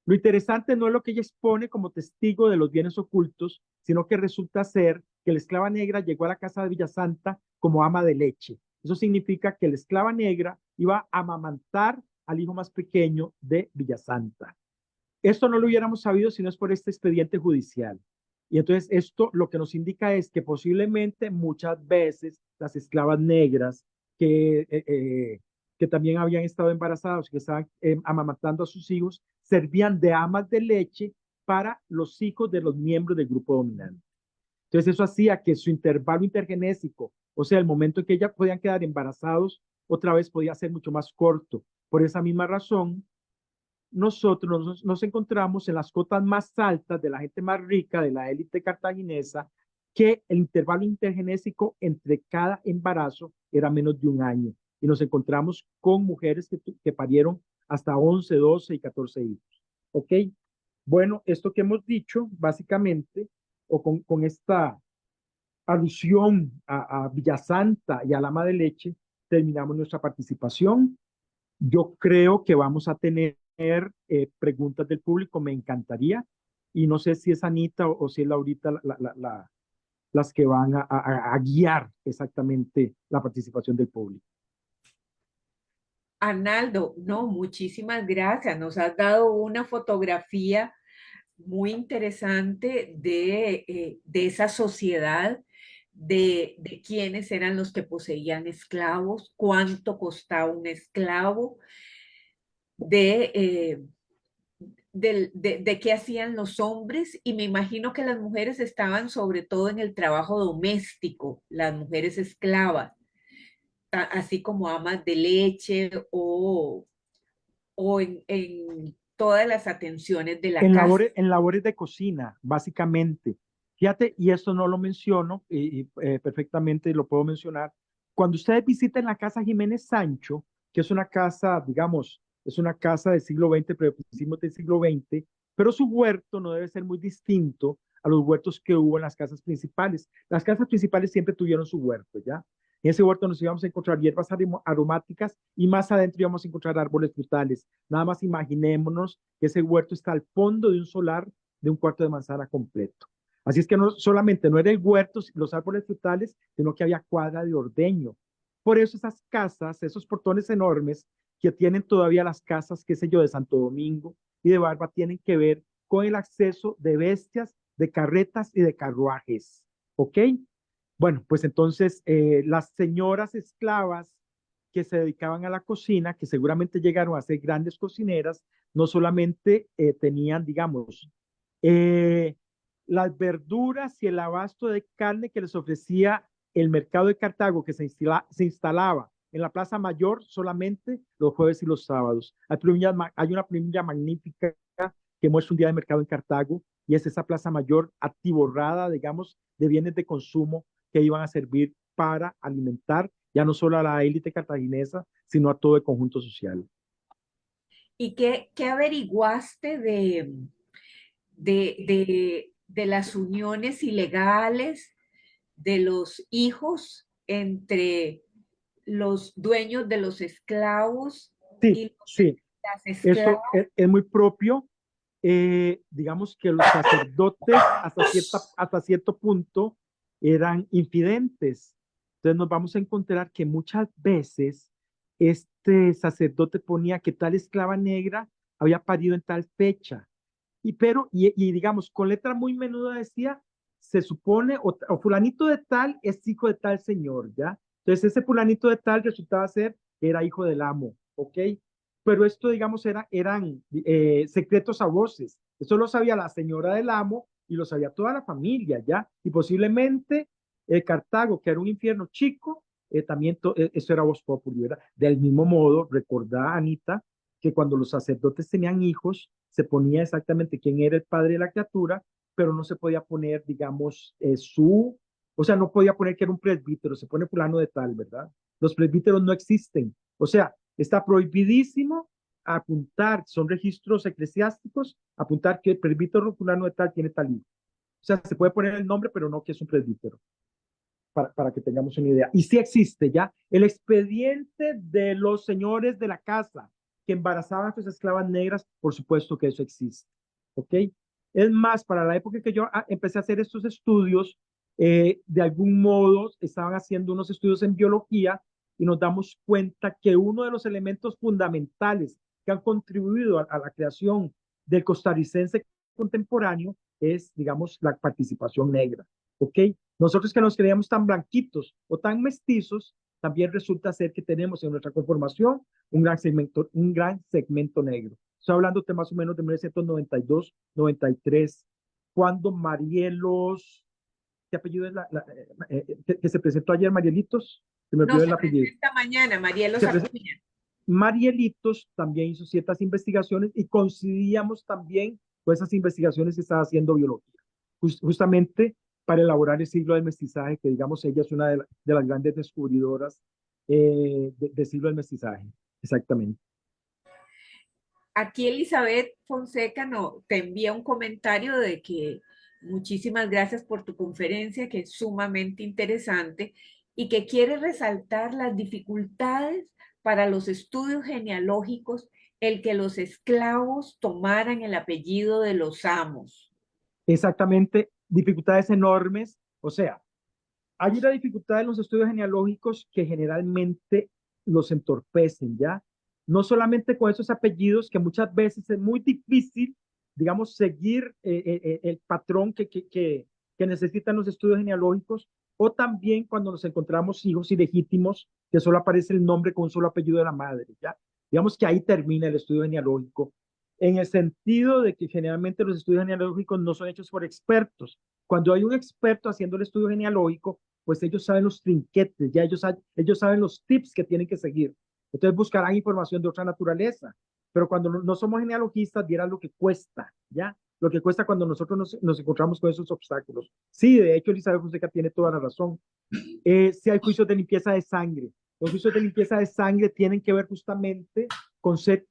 Lo interesante no es lo que ella expone como testigo de los bienes ocultos, sino que resulta ser que la esclava negra llegó a la casa de Villasanta como ama de leche. Eso significa que la esclava negra iba a amamantar al hijo más pequeño de Villasanta. Esto no lo hubiéramos sabido si no es por este expediente judicial. Y entonces esto lo que nos indica es que posiblemente muchas veces las esclavas negras que también habían estado embarazadas, que estaban amamantando a sus hijos, servían de amas de leche para los hijos de los miembros del grupo dominante. Entonces eso hacía que su intervalo intergenésico, o sea, el momento en que ellas podían quedar embarazados otra vez podía ser mucho más corto. Por esa misma razón, nosotros nos encontramos en las cotas más altas de la gente más rica, de la élite cartaginesa, que el intervalo intergenésico entre cada embarazo era menos de un año. Y nos encontramos con mujeres que parieron hasta 11, 12 y 14 hijos. ¿Ok? Bueno, esto que hemos dicho, básicamente, o con esta alusión a Villasanta y a la ama de leche, terminamos nuestra participación. Yo creo que vamos a tener preguntas del público, me encantaría. Y no sé si es Anita o si es Laurita las que van a guiar exactamente la participación del público. Arnaldo, no, muchísimas gracias. Nos has dado una fotografía muy interesante de esa sociedad, de quiénes eran los que poseían esclavos, cuánto costaba un esclavo, de, de qué hacían los hombres, y me imagino que las mujeres estaban sobre todo en el trabajo doméstico, las mujeres esclavas, así como amas de leche o en todas las atenciones de la casa. En labores de cocina, básicamente. Fíjate, y esto no lo menciono, perfectamente lo puedo mencionar. Cuando ustedes visiten la casa Jiménez Sancho, que es una casa, digamos, es una casa del siglo XX, pero principios del siglo XX, pero su huerto no debe ser muy distinto a los huertos que hubo en las casas principales. Las casas principales siempre tuvieron su huerto, ¿ya? En ese huerto nos íbamos a encontrar hierbas aromáticas y más adentro íbamos a encontrar árboles frutales. Nada más imaginémonos que ese huerto está al fondo de un solar de un cuarto de manzana completo. Así es que no solamente no era el huerto, los árboles frutales, sino que había cuadra de ordeño. Por eso esas casas, esos portones enormes que tienen todavía las casas, qué sé yo, de Santo Domingo y de Barba, tienen que ver con el acceso de bestias, de carretas y de carruajes. ¿Ok? Bueno, pues entonces las señoras esclavas que se dedicaban a la cocina, que seguramente llegaron a ser grandes cocineras, no solamente tenían, digamos, eh, las verduras y el abasto de carne que les ofrecía el mercado de Cartago, que se instalaba en la Plaza Mayor solamente los jueves y los sábados. Hay una planilla magnífica que muestra un día de mercado en Cartago y es esa Plaza Mayor atiborrada, digamos, de bienes de consumo que iban a servir para alimentar ya no solo a la élite cartaginesa, sino a todo el conjunto social. ¿Y qué averiguaste de las uniones ilegales de los hijos entre los dueños de los esclavos Sí, y sí, las esclavas? eso es muy propio. Digamos que los sacerdotes hasta cierto punto eran infidentes. Entonces nos vamos a encontrar que muchas veces este sacerdote ponía que tal esclava negra había parido en tal fecha. Y digamos, con letra muy menuda decía, se supone, o fulanito de tal es hijo de tal señor, ¿ya? Entonces ese fulanito de tal resultaba ser que era hijo del amo, ¿ok? Pero esto, digamos, eran secretos a voces. Eso lo sabía la señora del amo y lo sabía toda la familia, ¿ya? Y posiblemente Cartago, que era un infierno chico, también eso era voz populi, ¿verdad? Del mismo modo, recordá, Anita, que cuando los sacerdotes tenían hijos, se ponía exactamente quién era el padre de la criatura, pero no se podía poner, digamos, o sea, no podía poner que era un presbítero, se pone fulano de tal, ¿verdad? Los presbíteros no existen. O sea, está prohibidísimo apuntar, son registros eclesiásticos, apuntar que el presbítero fulano de tal tiene tal hijo. O sea, se puede poner el nombre, pero no que es un presbítero, para que tengamos una idea. Y sí existe ya el expediente de los señores de la casa que embarazaban a sus esclavas negras, por supuesto que eso existe. ¿Ok? Es más, para la época que yo empecé a hacer estos estudios, de algún modo estaban haciendo unos estudios en biología y nos damos cuenta que uno de los elementos fundamentales que han contribuido a la creación del costarricense contemporáneo es, digamos, la participación negra. ¿Ok? Nosotros que nos creíamos tan blanquitos o tan mestizos, también resulta ser que tenemos en nuestra conformación un gran segmento negro. Estoy hablando de más o menos de 1992, 93, cuando Marielos ¿qué apellido es que se presentó ayer, Marielitos? Se me No, olvidó el se apellido. presenta mañana, Marielos Se prese- Acuña. Marielitos también hizo ciertas investigaciones y coincidíamos también con esas investigaciones que estaba haciendo biología, justamente para elaborar el siglo del mestizaje, que digamos ella es una de las grandes descubridoras del siglo del mestizaje, exactamente. Aquí Elizabeth Fonseca te envía un comentario de que muchísimas gracias por tu conferencia, que es sumamente interesante y que quiere resaltar las dificultades para los estudios genealógicos el que los esclavos tomaran el apellido de los amos. Exactamente, dificultades enormes, o sea, hay una dificultad en los estudios genealógicos que generalmente los entorpecen, ¿ya? No solamente con esos apellidos, que muchas veces es muy difícil, digamos, seguir el patrón que necesitan los estudios genealógicos, o también cuando nos encontramos hijos ilegítimos, que solo aparece el nombre con un solo apellido de la madre, ¿ya? Digamos que ahí termina el estudio genealógico, en el sentido de que generalmente los estudios genealógicos no son hechos por expertos. Cuando hay un experto haciendo el estudio genealógico, pues ellos saben los trinquetes, ya ellos saben los tips que tienen que seguir. Entonces buscarán información de otra naturaleza. Pero cuando no somos genealogistas, vieran lo que cuesta, ¿ya? Lo que cuesta cuando nosotros nos encontramos con esos obstáculos. Sí, de hecho, Elizabeth Fonseca tiene toda la razón. Si hay juicios de limpieza de sangre. Los juicios de limpieza de sangre tienen que ver justamente con ser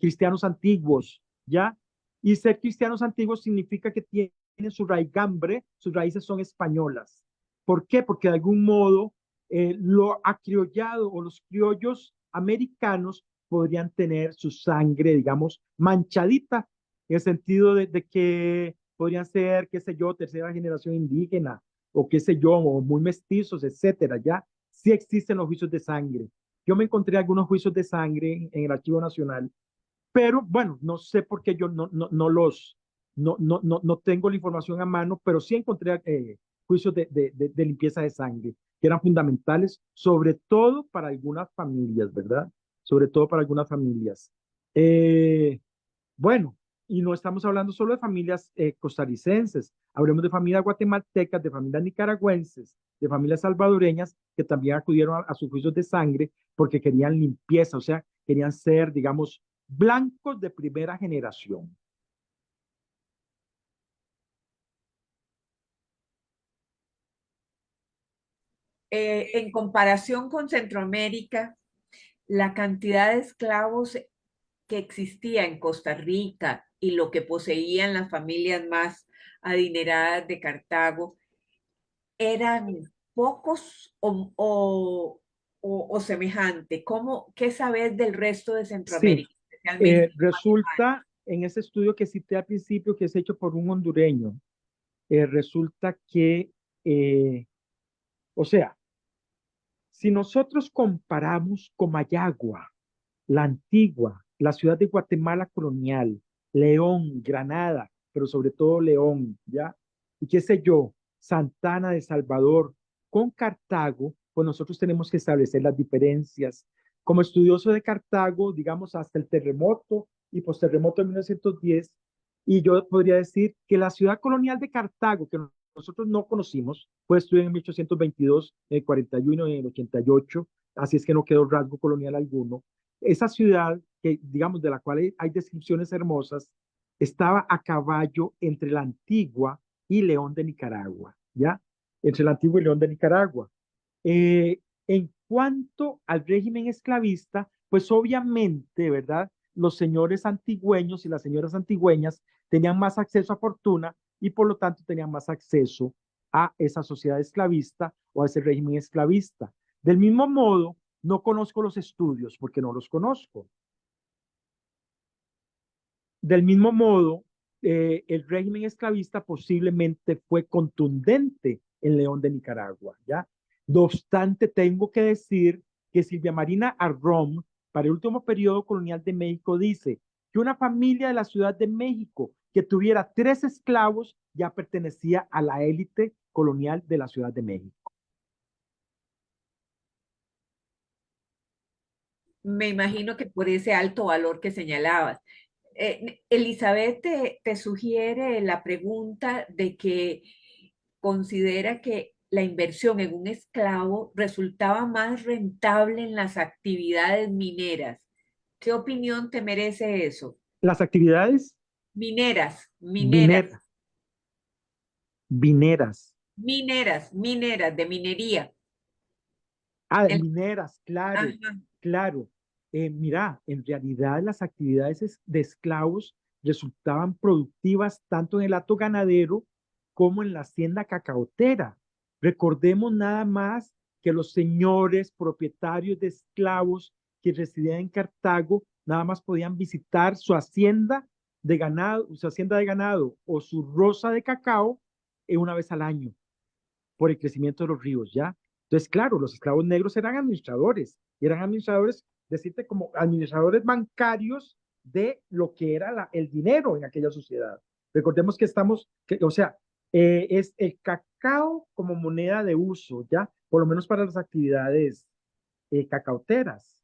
cristianos antiguos, ¿ya? Y ser cristianos antiguos significa que tienen su raigambre, sus raíces son españolas. ¿Por qué? Porque de algún modo lo acriollado o los criollos americanos podrían tener su sangre, digamos, manchadita, en el sentido de que podrían ser, qué sé yo, tercera generación indígena, o qué sé yo, o muy mestizos, etcétera, ya sí existen los juicios de sangre. Yo me encontré algunos juicios de sangre en el Archivo Nacional, pero bueno, no sé por qué yo no tengo la información a mano, pero sí encontré juicios de limpieza de sangre, que eran fundamentales, sobre todo para algunas familias, ¿verdad? Sobre todo para algunas familias. Bueno, y no estamos hablando solo de familias costarricenses, hablemos de familias guatemaltecas, de familias nicaragüenses, de familias salvadoreñas que también acudieron a sus juicios de sangre porque querían limpieza, o sea, querían ser, digamos, blancos de primera generación. En comparación con Centroamérica, la cantidad de esclavos que existía en Costa Rica y lo que poseían las familias más adineradas de Cartago eran pocos o semejante. ¿Qué sabes del resto de Sí, Centroamérica, especialmente resulta en ese estudio que cité al principio, que es hecho por un hondureño, resulta que, o sea, si nosotros comparamos Comayagua, la Antigua, la ciudad de Guatemala colonial, León, Granada, pero sobre todo León, ¿ya? Y qué sé yo, Santana de Salvador, con Cartago, pues nosotros tenemos que establecer las diferencias. Como estudioso de Cartago, digamos, hasta el terremoto y post-terremoto de 1910, y yo podría decir que la ciudad colonial de Cartago, que nosotros no conocimos, fue estudiada en 1822, en el 41 y en el 88, así es que no quedó rasgo colonial alguno. Esa ciudad, que digamos de la cual hay descripciones hermosas, estaba a caballo entre la Antigua y León de Nicaragua, ¿ya? Entre la Antigua y León de Nicaragua. En cuanto al régimen esclavista, pues obviamente, ¿verdad? Los señores antigüeños y las señoras antigüeñas tenían más acceso a fortuna y por lo tanto tenían más acceso a esa sociedad esclavista o a ese régimen esclavista. Del mismo modo, no conozco los estudios porque no los conozco. Del mismo modo, el régimen esclavista posiblemente fue contundente en León de Nicaragua, ¿ya? No obstante, tengo que decir que Silvia Marina Arrom, para el último periodo colonial de México, dice que una familia de la Ciudad de México que tuviera 3 esclavos ya pertenecía a la élite colonial de la Ciudad de México. Me imagino que por ese alto valor que señalabas. Elizabeth te sugiere la pregunta de que considera que la inversión en un esclavo resultaba más rentable en las actividades mineras. ¿Qué opinión te merece eso? Las actividades Mineras, viner- mineras, vineras. mineras, de minería. Ah, El- mineras, claro, ajá, claro. Mira, en realidad las actividades de esclavos resultaban productivas tanto en el hato ganadero como en la hacienda cacaotera. Recordemos nada más que los señores propietarios de esclavos que residían en Cartago nada más podían visitar su hacienda de ganado, su hacienda de ganado o su roza de cacao una vez al año por el crecimiento de los ríos, ¿ya? Entonces, claro, los esclavos negros eran administradores, y eran administradores, decirte, como administradores bancarios de lo que era el dinero en aquella sociedad. Recordemos que o sea, es el cacao como moneda de uso, ¿ya? Por lo menos para las actividades cacauteras.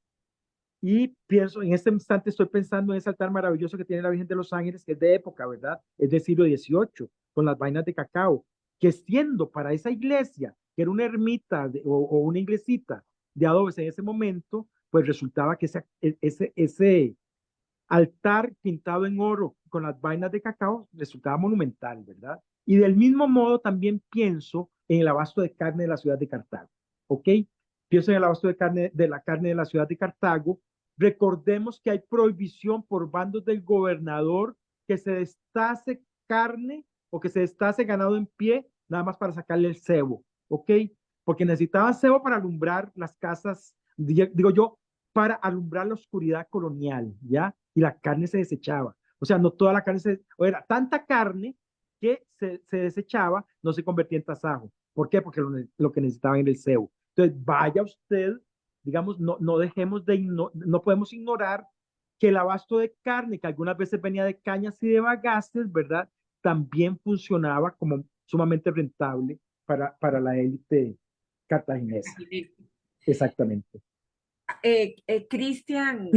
Y pienso, en este instante estoy pensando en ese altar maravilloso que tiene la Virgen de los Ángeles, que es de época, ¿verdad? Es del siglo XVIII, con las vainas de cacao, que siendo para esa iglesia, que era una ermita o una iglesita de adobes en ese momento, pues resultaba que ese altar pintado en oro con las vainas de cacao resultaba monumental, ¿verdad? Y del mismo modo también pienso en el abasto de carne de la ciudad de Cartago, ¿ok? Pienso en el abasto de la carne de la ciudad de Cartago. Recordemos que hay prohibición por bandos del gobernador que se destace carne o que se destace ganado en pie, nada más para sacarle el cebo, ¿ok? Porque necesitaban cebo para alumbrar las casas, digo yo, para alumbrar la oscuridad colonial, ¿ya? Y la carne se desechaba. O sea, no toda la carne o era tanta carne que se desechaba, no se convertía en tasajo. ¿Por qué? Porque lo que necesitaban era el cebo. Entonces, vaya usted, digamos, no dejemos no podemos ignorar que el abasto de carne, que algunas veces venía de cañas y de bagaces, ¿verdad? También funcionaba como sumamente rentable para la élite cartaginesa. Exactamente. Cristian,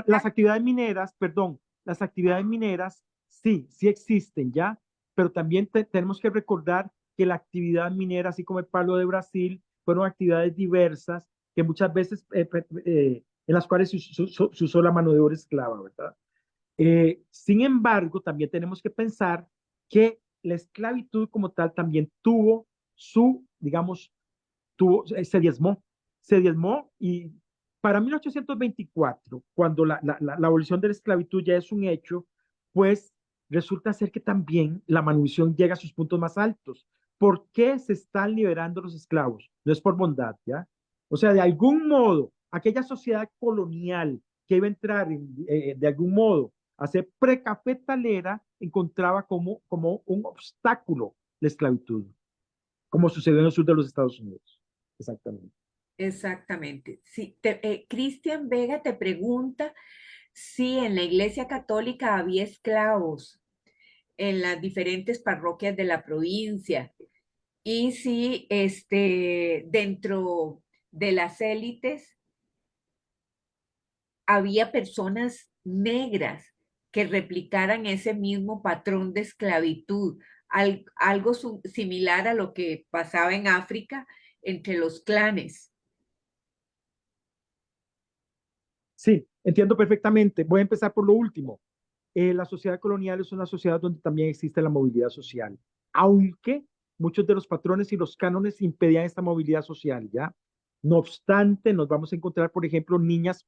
Las actividades mineras, perdón, las actividades mineras sí existen ya, pero también tenemos que recordar que la actividad minera, así como el palo de Brasil, fueron actividades diversas que muchas veces, en las cuales se usó la mano de obra esclava, ¿verdad? Sin embargo, también tenemos que pensar que la esclavitud como tal también tuvo digamos, se diezmó y para 1824, cuando la abolición de la esclavitud ya es un hecho, pues resulta ser que también la manutención llega a sus puntos más altos. ¿Por qué se están liberando los esclavos? No es por bondad, ¿ya? O sea, de algún modo, aquella sociedad colonial que iba a entrar de algún modo a ser precafetalera encontraba como un obstáculo la esclavitud, como sucedió en el sur de los Estados Unidos. Exactamente. exactamente. Sí, Cristian Vega te pregunta si en la Iglesia Católica había esclavos en las diferentes parroquias de la provincia y si dentro de las élites había personas negras que replicaran ese mismo patrón de esclavitud, algo similar a lo que pasaba en África entre los clanes. Sí, entiendo perfectamente. Voy a empezar por lo último. La sociedad colonial es una sociedad donde también existe la movilidad social, aunque muchos de los patrones y los cánones impedían esta movilidad social, ¿ya? No obstante, nos vamos a encontrar, por ejemplo, niñas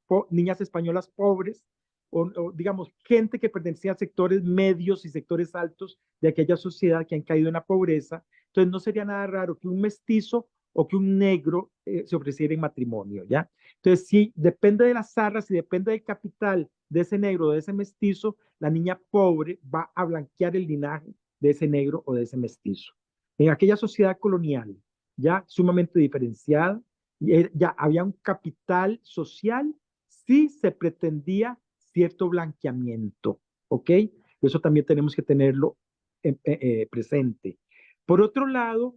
españolas pobres o, digamos, gente que pertenecía a sectores medios y sectores altos de aquella sociedad que han caído en la pobreza. Entonces, no sería nada raro que un mestizo o que un negro se ofreciera en matrimonio, ¿ya? Entonces, sí, depende de las arras y depende del capital de ese negro, de ese mestizo, la niña pobre va a blanquear el linaje de ese negro o de ese mestizo. En aquella sociedad colonial, ya sumamente diferenciada, ya había un capital social, sí se pretendía cierto blanqueamiento, ¿ok? Eso también tenemos que tenerlo presente. Por otro lado,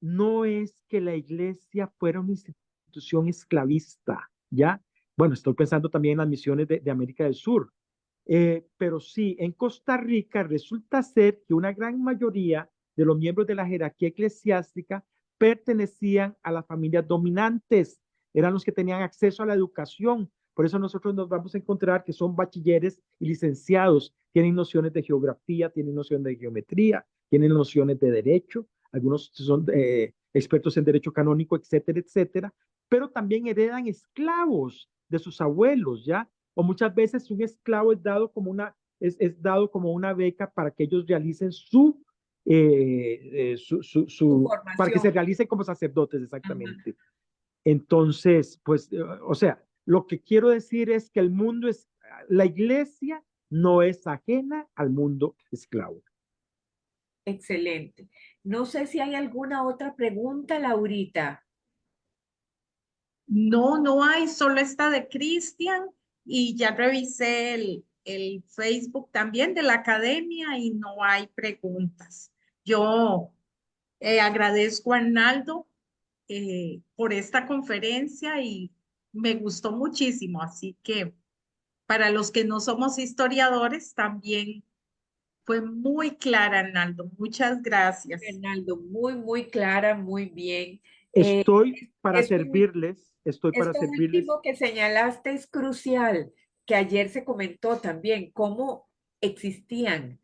no es que la iglesia fuera una institución esclavista, ¿ya? Bueno, estoy pensando también en las misiones de América del Sur, pero sí, en Costa Rica resulta ser que una gran mayoría de los miembros de la jerarquía eclesiástica pertenecían a las familias dominantes, eran los que tenían acceso a la educación. Por eso nosotros nos vamos a encontrar que son bachilleres y licenciados, tienen nociones de geografía, tienen nociones de geometría, tienen nociones de derecho, algunos son expertos en derecho canónico, etcétera, etcétera, pero también heredan esclavos de sus abuelos, ¿ya? O muchas veces un esclavo es dado como una beca para que ellos realicen Su para que se formación. realicen como sacerdotes, Ajá. exactamente. Entonces, pues, o sea, lo que quiero decir es que la iglesia no es ajena al mundo esclavo. Excelente. No sé si hay alguna otra pregunta, Laurita. No, no hay, solo esta de Cristian y ya revisé el Facebook también de la academia y no hay preguntas. Yo agradezco a Arnaldo por esta conferencia y me gustó muchísimo, así que para los que no somos historiadores también fue muy clara, Arnaldo. Muchas gracias. Fernando, muy, muy clara, muy bien. Eh, Estoy para esto, servirles, estoy para esto servirles. último que señalaste es crucial, que ayer se comentó también, cómo existían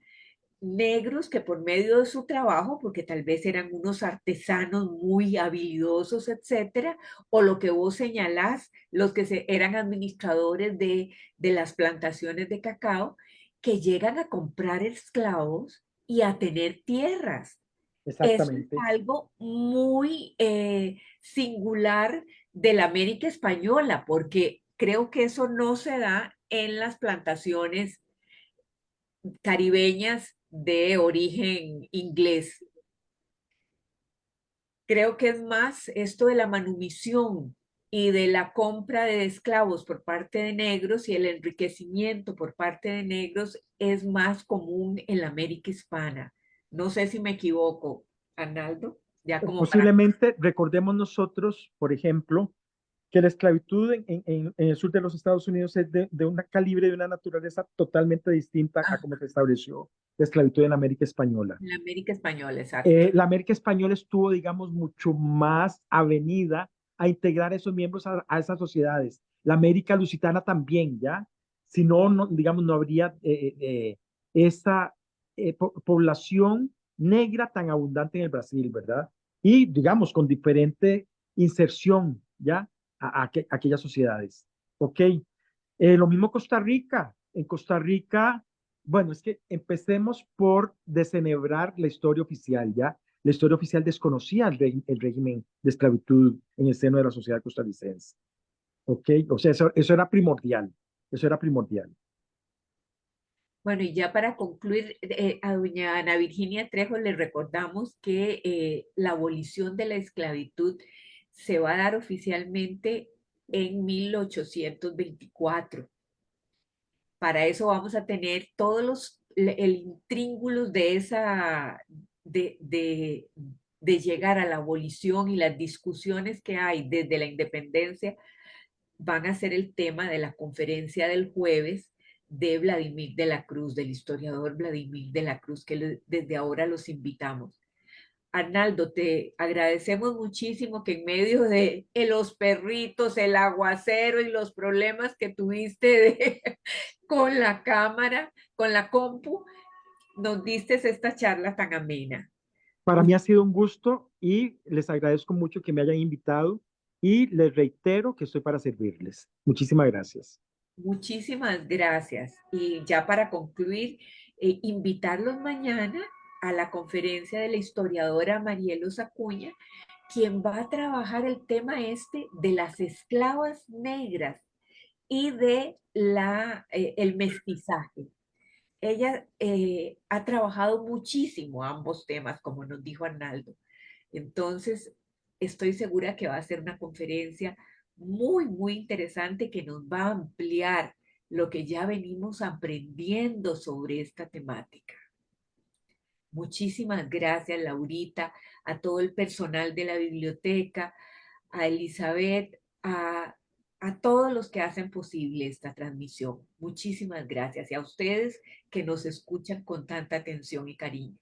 negros que por medio de su trabajo, porque tal vez eran unos artesanos muy habilidosos, etcétera, o lo que vos señalás, los que eran administradores de las plantaciones de cacao, que llegan a comprar esclavos y a tener tierras. Eso es Exactamente. algo muy singular de la América española, porque creo que eso no se da en las plantaciones caribeñas de origen inglés. Creo que es más esto de la manumisión y de la compra de esclavos por parte de negros y el enriquecimiento por parte de negros es más común en la América hispana. No sé si me equivoco, Arnaldo, ya como para... Posiblemente recordemos nosotros, por ejemplo, que la esclavitud en el sur de los Estados Unidos es de un calibre, de una naturaleza totalmente distinta a Ah, cómo se estableció la esclavitud en América Española. en la América española, exacto. La América Española estuvo, digamos, mucho más avenida a integrar a esos miembros a esas sociedades. La América Lusitana también, ¿ya? Si no, digamos, no habría esa población negra tan abundante en el Brasil, ¿verdad? Y, digamos, con diferente inserción, ¿ya? A aquellas sociedades. ¿Ok? Lo mismo Costa Rica. En Costa Rica, bueno, es que empecemos por desenhebrar la historia oficial, ¿ya? La historia oficial desconocía el régimen de esclavitud en el seno de la sociedad costarricense, ¿ok? O sea, eso era primordial, eso era primordial. Bueno, y ya para concluir, a doña Ana Virginia Trejo le recordamos que la abolición de la esclavitud se va a dar oficialmente en 1824. Para eso vamos a tener todos el intríngulos de esa, de llegar a la abolición y las discusiones que hay desde la independencia van a ser el tema de la conferencia del jueves de Vladimir de la Cruz, del historiador Vladimir de la Cruz, que desde ahora los invitamos. Arnaldo, te agradecemos muchísimo que en medio de los perritos, el aguacero y los problemas que tuviste con la cámara, con la compu, nos diste esta charla tan amena. Para mí ha sido un gusto y les agradezco mucho que me hayan invitado y les reitero que estoy para servirles. Muchísimas gracias. Muchísimas gracias. Y ya para concluir, invitarlos mañana a la conferencia de la historiadora Marielos Acuña, quien va a trabajar el tema este de las esclavas negras y de el mestizaje. Ella ha trabajado muchísimo ambos temas, como nos dijo Arnaldo. Entonces, estoy segura que va a ser una conferencia muy, muy interesante que nos va a ampliar lo que ya venimos aprendiendo sobre esta temática. Muchísimas gracias, Laurita, a todo el personal de la biblioteca, a Elizabeth, a todos los que hacen posible esta transmisión. Muchísimas gracias y a ustedes que nos escuchan con tanta atención y cariño.